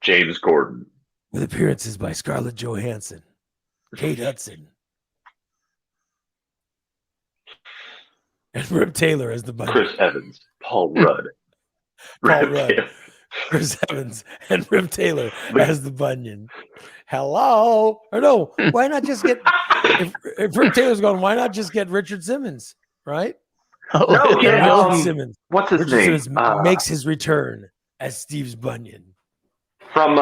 James Corden. with appearances by Scarlett Johansson, Kate Hudson, and Rip Taylor as the bunny. Chris Evans. Paul Rudd. Paul Rudd. Chris Evans and Rip Taylor as the Bunyan. Hello. Or no, why not just get if Rip Taylor's going, why not just get Richard Simmons, right? Oh, No, yeah. yeah. Richard Simmons. What's his Richard name? Simmons makes his return as Steve's Bunyan. From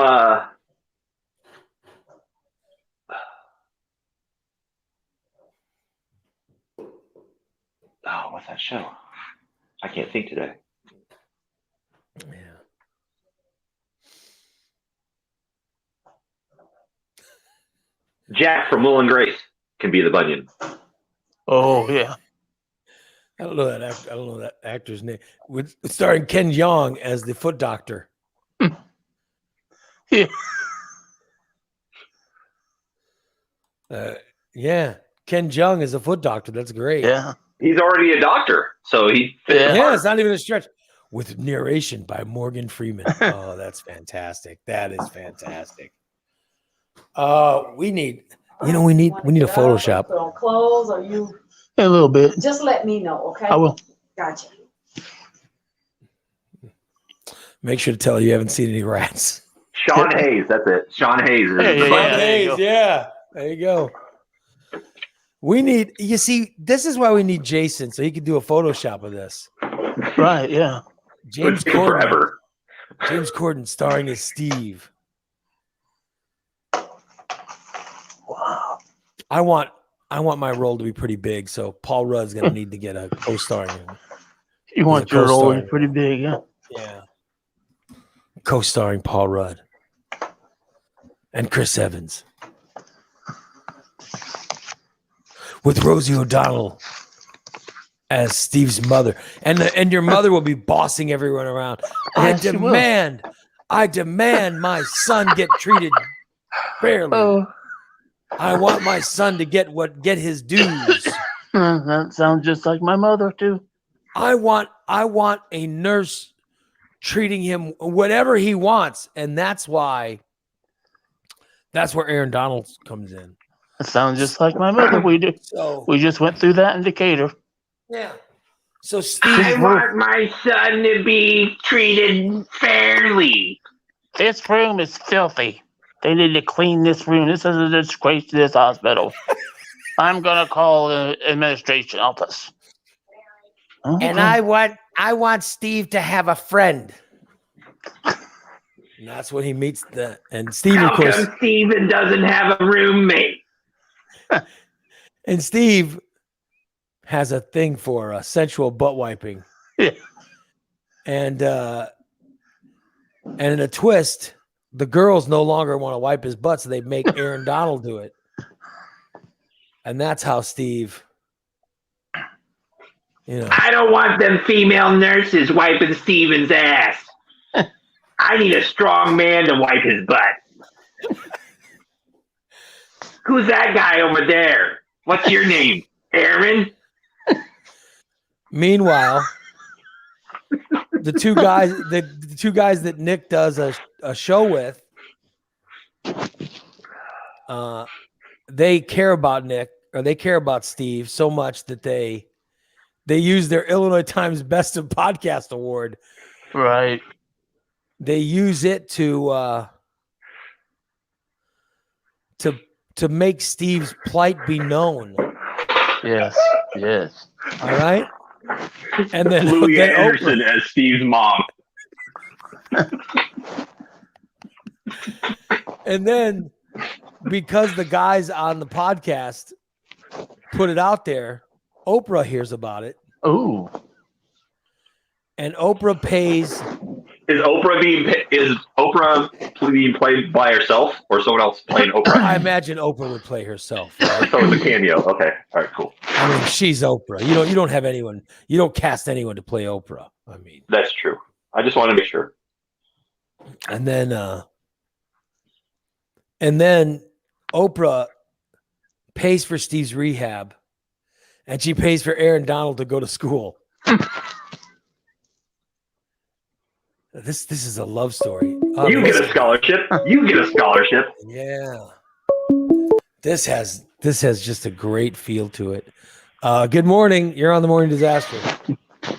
what's that show? I can't think today. Yeah. Jack from Will and Grace can be the Bunyan. Oh, yeah. I don't know that actor's name. Starring Ken Jeong as the foot doctor. Yeah. Yeah. Ken Jeong is a foot doctor. That's great. Yeah. He's already a doctor, so he fits the Yeah, part. it's not even a stretch. With narration by Morgan Freeman. Oh, that's fantastic. That is fantastic. We need a Photoshop. Put on clothes, or you A little bit. just let me know, okay? I will. Gotcha. Make sure to tell her you haven't seen any rats. Sean Hayes, that's it. Sean Hayes is Yeah, the yeah, buddy. yeah. There you go. Yeah. There you go. You see, this is why we need Jason, so he can do a Photoshop of this. Right, yeah. James It's been Corden. forever. James Corden starring as Steve. Wow. I want my role to be pretty big, so Paul Rudd's gonna need to get a co-starring. You want He's a your role co-star. pretty big, yeah. Yeah. Co-starring Paul Rudd and Chris Evans. With Rosie O'Donnell as Steve's mother. And your mother will be bossing everyone around. Yeah, she will. I demand my son get treated fairly. Oh, I want my son to get his dues. that sounds just like my mother too. I want a nurse treating him whatever he wants, and that's where Aaron Donald comes in. That sounds just like my mother. So We just went through that in Decatur. yeah. So Steve, I want my son to be treated fairly. This room is filthy. They need to clean this room. This is a disgrace to this hospital. I'm gonna call the administration office. and I want Steve to have a friend. And that's when he meets and Steve, How of course, come Steven doesn't have a roommate? and Steve has a thing for sensual butt wiping. Yeah. And in a twist, the girls no longer want to wipe his butt, so they make Aaron Donald do it. And that's how Steve, I don't want them female nurses wiping Steven's ass. I need a strong man to wipe his butt. Who's that guy over there? What's your name? Aaron? Meanwhile, the two guys that Nick does a show with, they care about Nick, or they care about Steve so much that they use their Illinois Times Best of Podcast Award. Right. They use it to make Steve's plight be known. Yes. Yes. All right. And then Louis then Anderson Oprah. as Steve's mom. And then because the guys on the podcast put it out there, Oprah hears about it. Ooh. And Oprah pays. Is Oprah being played by herself or someone else playing Oprah? I imagine Oprah would play herself. Right? So it's a cameo. Okay. All right, cool. I mean, she's Oprah. You don't have anyone. You don't cast anyone to play Oprah. I mean, That's true. I just want to make sure. and then Oprah pays for Steve's rehab, and she pays for Aaron Donald to go to school. This is a love story. You get a scholarship. You get a scholarship. Yeah. This has just a great feel to it. Good morning. You're on the Morning Disaster. Good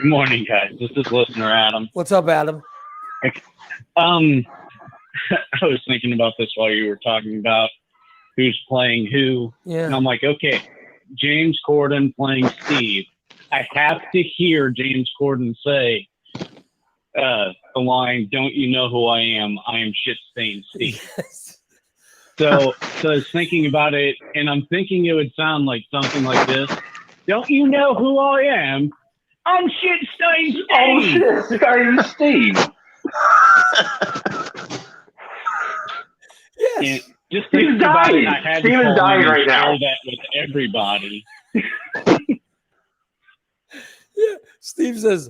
morning, guys. This is listener Adam. What's up, Adam? I was thinking about this while you were talking about who's playing who. Yeah. And I'm like, okay, James Corden playing Steve. I have to hear James Corden say the line, "Don't you know who I am? I am shit-stained Steve." Yes. So I was thinking about it, and I'm thinking it would sound like something like this. "Don't you know who I am? I'm shit-stained Oh Steve." shit, Steven Steve. Yes. And just Steve's thinking about it, dying. I had Steven's to call dying in and right now. share that with everybody. Yeah. Steve says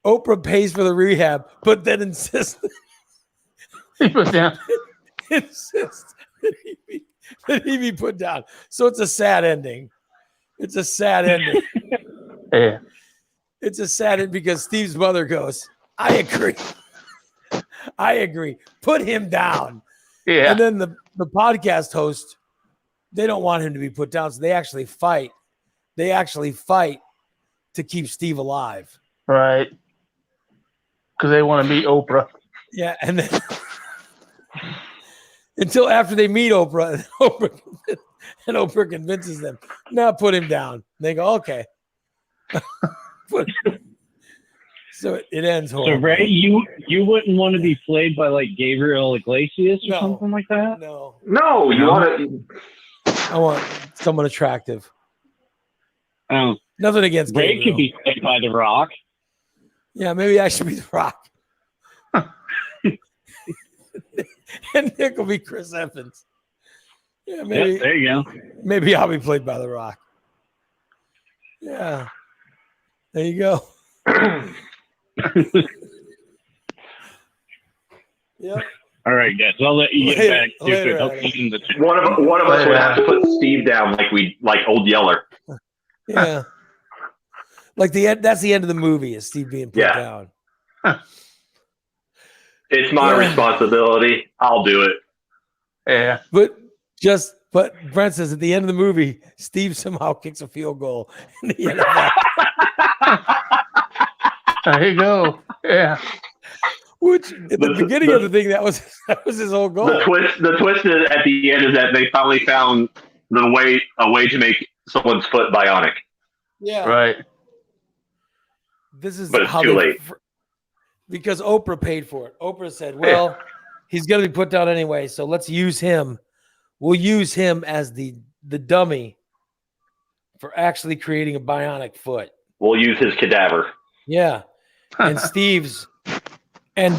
Oprah pays for the rehab, but then insists He put down. Insists that he be put down. So it's a sad ending. It's a sad ending. Yeah. It's a sad ending because Steve's mother goes, I agree. I agree. Put him down. Yeah. And then the podcast host, they don't want him to be put down. So they actually fight. They actually fight to keep Steve alive. Right. Because they want to meet Oprah. Yeah. And then until after they meet Oprah, Oprah convinces them, now put him down. And they go, okay. So it ends So horribly. Ray, you wouldn't want to be played by like Gabriel Iglesias or No. something like that? No. No, you want to. I want someone attractive. Oh, Nothing against Ray Gabriel. could be played by The Rock. Yeah, maybe I should be The Rock. And Nick will be Chris Evans. Yeah, maybe. Yep, there you go. Maybe I'll be played by The Rock. Yeah. There you go. Yep. All right, guys. I'll let you get Later- back to later, it. Adam. Hopefully the One of us would have to put Steve down like Old Yeller. Yeah. Like that's the end of the movie is Steve being put Yeah. down. It's my Yeah. responsibility. I'll do it. Yeah. But Brent says at the end of the movie, Steve somehow kicks a field goal in the NFL. There you go. Yeah. Which at the beginning of the thing, that was his whole goal. The twist is, at the end is that they finally found a way to make someone's foot bionic. Yeah. Right. This is But it's how too they- late. because Oprah paid for it. Oprah said, well, he's going to be put down anyway, so let's use him. We'll use him as the dummy for actually creating a bionic foot. We'll use his cadaver. Yeah. And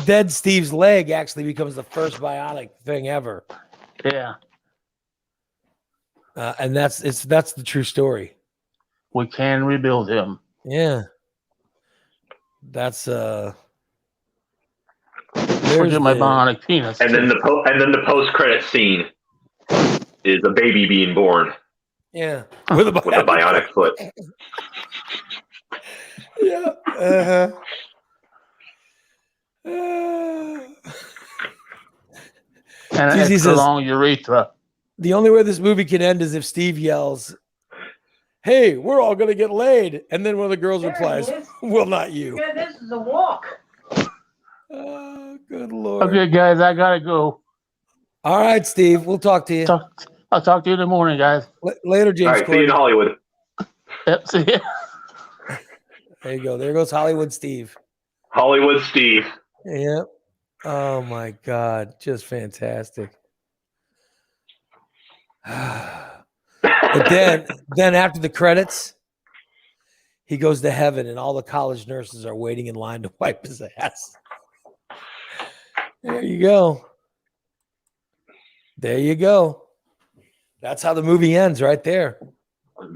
dead Steve's leg actually becomes the first bionic thing ever. Yeah. And that's the true story. We can rebuild him. Yeah. That's Look there's at my the- bionic penis. And then the post credit scene is a baby being born yeah. With a with a bionic foot. Yeah. And an Geez, he extra says- long urethra. The only way this movie can end is if Steve yells, "Hey, we're all gonna get laid," and then one of the girls There it replies, is. "Well, not you." Yeah, this is a walk. Oh, good lord. Okay, guys, I gotta go. All right, Steve. We'll talk to you I'll talk to you in the morning, guys. later, All James right, see you in Corden. Hollywood. Yep, see ya. There you go. There goes Hollywood Steve. Hollywood Steve. Yep. Oh my God, just fantastic. But then after the credits, he goes to heaven, and all the college nurses are waiting in line to wipe his ass. There you go. There you go. That's how the movie ends, right there.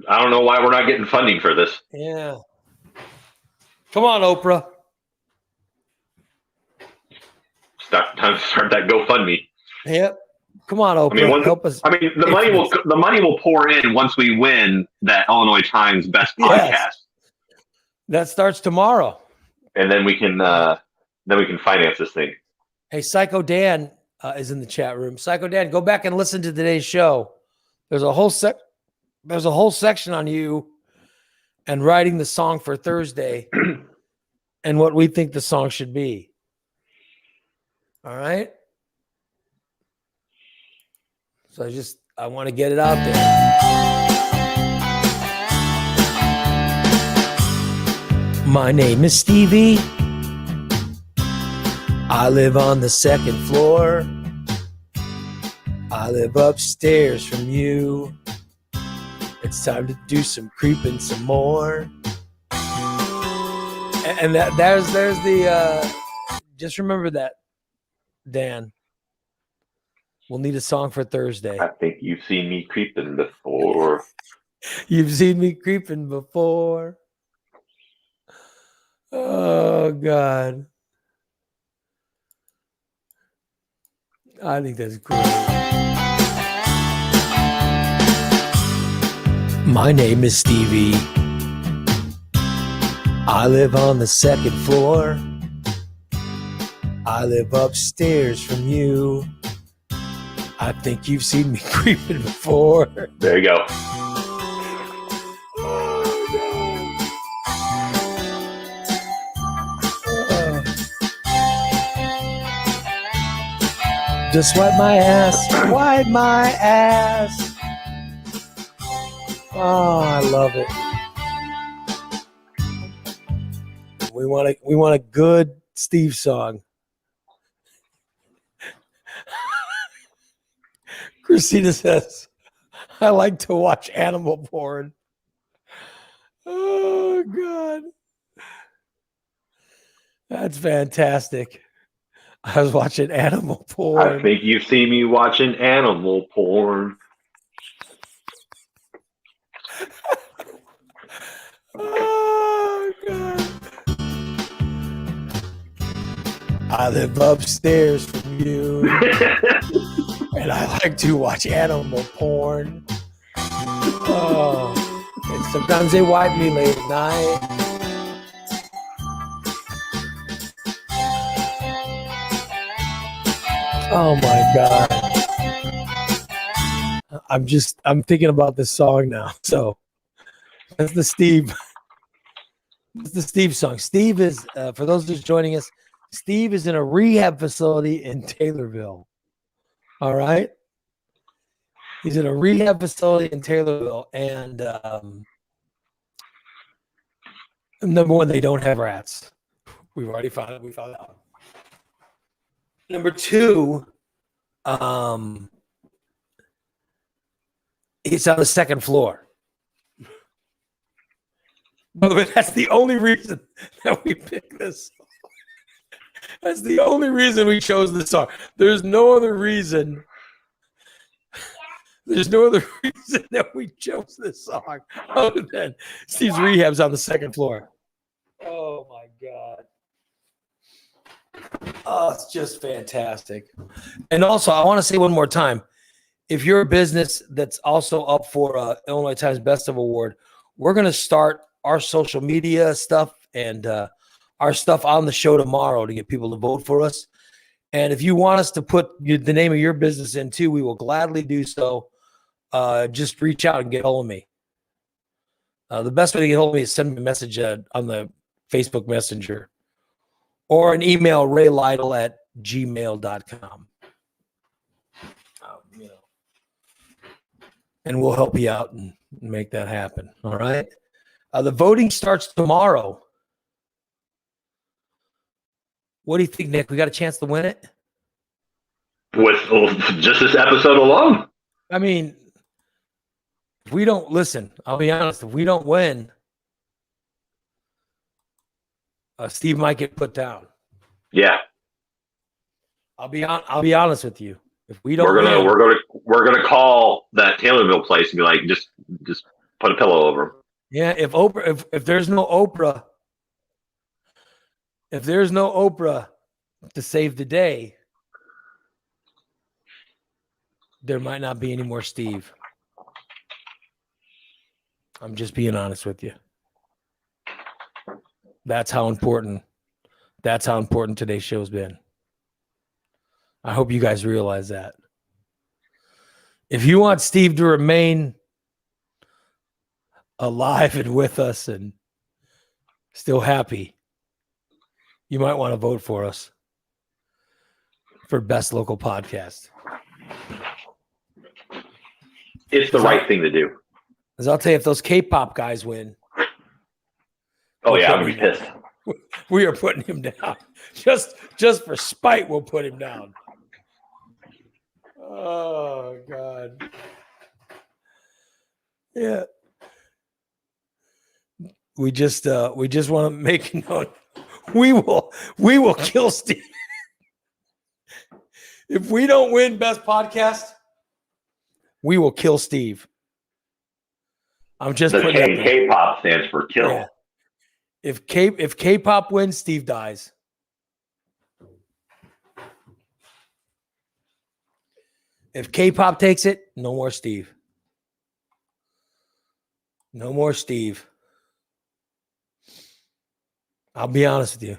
I don't know why we're not getting funding for this. Yeah. Come on, Oprah. Time to start that GoFundMe. Yep. Come on, Oprah. I mean, Help us. I mean, the money will pour in once we win that Illinois Times Best Podcast, Yes. That starts tomorrow. and then we can finance this thing. Hey, Psycho Dan is in the chat room. Psycho Dan, go back and listen to today's show. There's a whole section on you and writing the song for Thursday and what we think the song should be. All right. So I want to get it out there. My name is Stevie. I live on the second floor. I live upstairs from you. It's time to do some creeping some more. And there's the just remember that, Dan. We'll need a song for Thursday. I think you've seen me creeping before. You've seen me creeping before. Oh God. I think that's great. My name is Stevie. I live on the second floor. I live upstairs from you. I think you've seen me creeping before. There you go. Just wipe my ass. Wipe my ass. Oh, I love it. We want a good Steve song. Christina says, I like to watch animal porn. Oh, God. That's fantastic. I was watching animal porn. I think you see me watching animal porn. Oh, God. I live upstairs from you, and I like to watch animal porn. Oh, and sometimes they wipe me late at night. Oh my God. I'm thinking about this song now. So that's the Steve song. Steve is, for those who's joining us, Steve is in a rehab facility in Taylorville. All right. He's in a rehab facility in Taylorville. And number one, they don't have rats. We've already found it. We found out. Number two, it's on the second floor. But that's the only reason that we picked this. That's the only reason we chose this song. There's no other reason. There's no other reason that we chose this song other than Steve's rehab's on the second floor. Oh my God. Oh, it's just fantastic. And also, I want to say one more time, if you're a business that's also up for Illinois Times Best of Award, we're going to start our social media stuff and our stuff on the show tomorrow to get people to vote for us. And if you want us to put the name of your business in too, we will gladly do so. Just reach out and get hold of me. The best way to get hold of me is send me a message on the Facebook Messenger or an email, raylytle@gmail.com. And we'll help you out and make that happen. All right. The voting starts tomorrow. What do you think, Nick? We got a chance to win it? With just this episode alone? I mean, if we don't listen, I'll be honest. If we don't win, Steve might get put down. Yeah. I'll be honest with you. If we don't, we're gonna call that Taylorville place and be like, just put a pillow over him. Yeah. If there's no Oprah, to save the day, there might not be any more Steve. I'm just being honest with you. That's how important today's show's been. I hope you guys realize that. If you want Steve to remain alive and with us and still happy, you might want to vote for us for Best Local Podcast. It's the right thing to do. As I'll tell you, if those K-pop guys win, oh yeah, I'm gonna be pissed. We are putting him down. Just for spite, we'll put him down. Oh God. Yeah. We just want to make a note. We will kill Steve. If we don't win Best Podcast, we will kill Steve. I'm just the putting K-pop stands for kill. Yeah. If K-pop wins, Steve dies. If K-pop takes it, no more Steve. No more Steve. I'll be honest with you.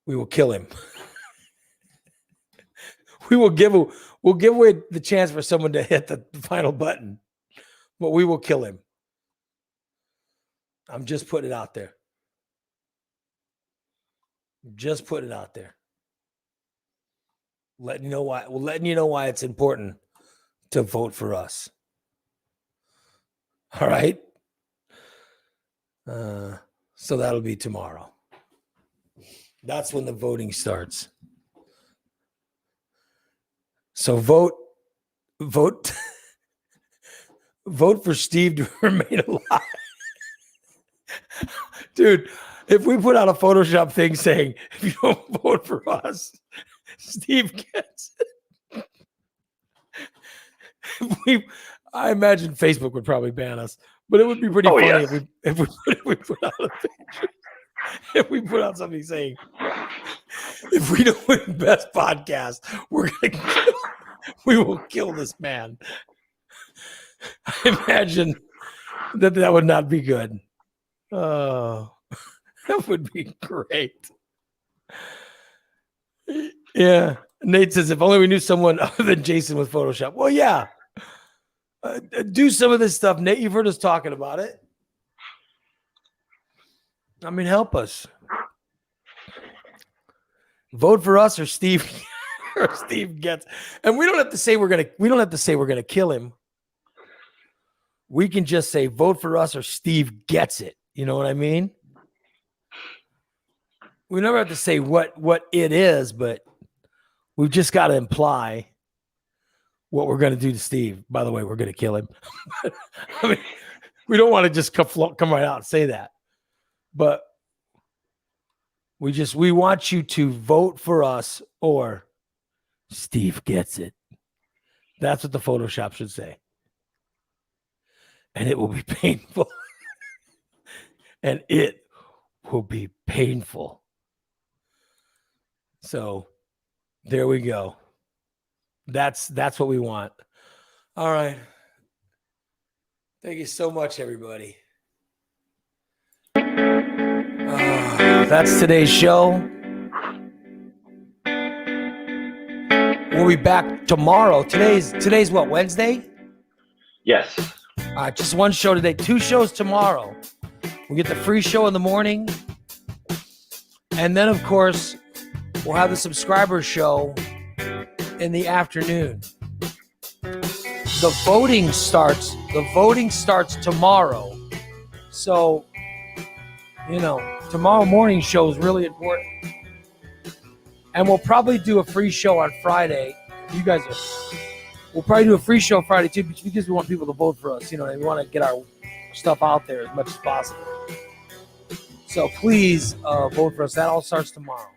We will kill him. We'll give away the chance for someone to hit the final button, but we will kill him. I'm just putting it out there. Just put it out there. Letting you know why. We're letting you know why it's important to vote for us. All right. So that'll be tomorrow. That's when the voting starts. So vote for Steve to remain alive. Dude, if we put out a Photoshop thing saying, if you don't vote for us, Steve gets it. I imagine Facebook would probably ban us, but it would be pretty funny if we put out a picture. If we put out something saying, if we don't win best podcast, we will kill this man. I imagine that would not be good. Oh, that would be great. Yeah. Nate says, if only we knew someone other than Jason with Photoshop. Well, yeah. Do some of this stuff, Nate. You've heard us talking about it. I mean, help us. Vote for us or Steve gets. And we don't have to say we're gonna kill him. We can just say vote for us or Steve gets it. You know what I mean? We never have to say what it is, but we've just got to imply what we're going to do to Steve. By the way, we're going to kill him. I mean, we don't want to just come right out and say that, but we want you to vote for us or Steve gets it. That's what the Photoshop should say. And it will be painful. And it will be painful. So there we go. That's what we want. All right. Thank you so much, everybody. That's today's show. We'll be back tomorrow. Today's what, Wednesday? Yes. All right, just one show today. 2 shows tomorrow. We'll get the free show in the morning. And then, of course, we'll have the subscriber show in the afternoon. The voting starts tomorrow. So, tomorrow morning show is really important. And we'll probably do a free show on Friday. We'll probably do a free show Friday too, because we want people to vote for us. We want to get our stuff out there as much as possible. So please vote for us. That all starts tomorrow.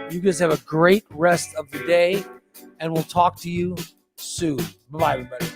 You guys have a great rest of the day, and we'll talk to you soon. Bye-bye, everybody.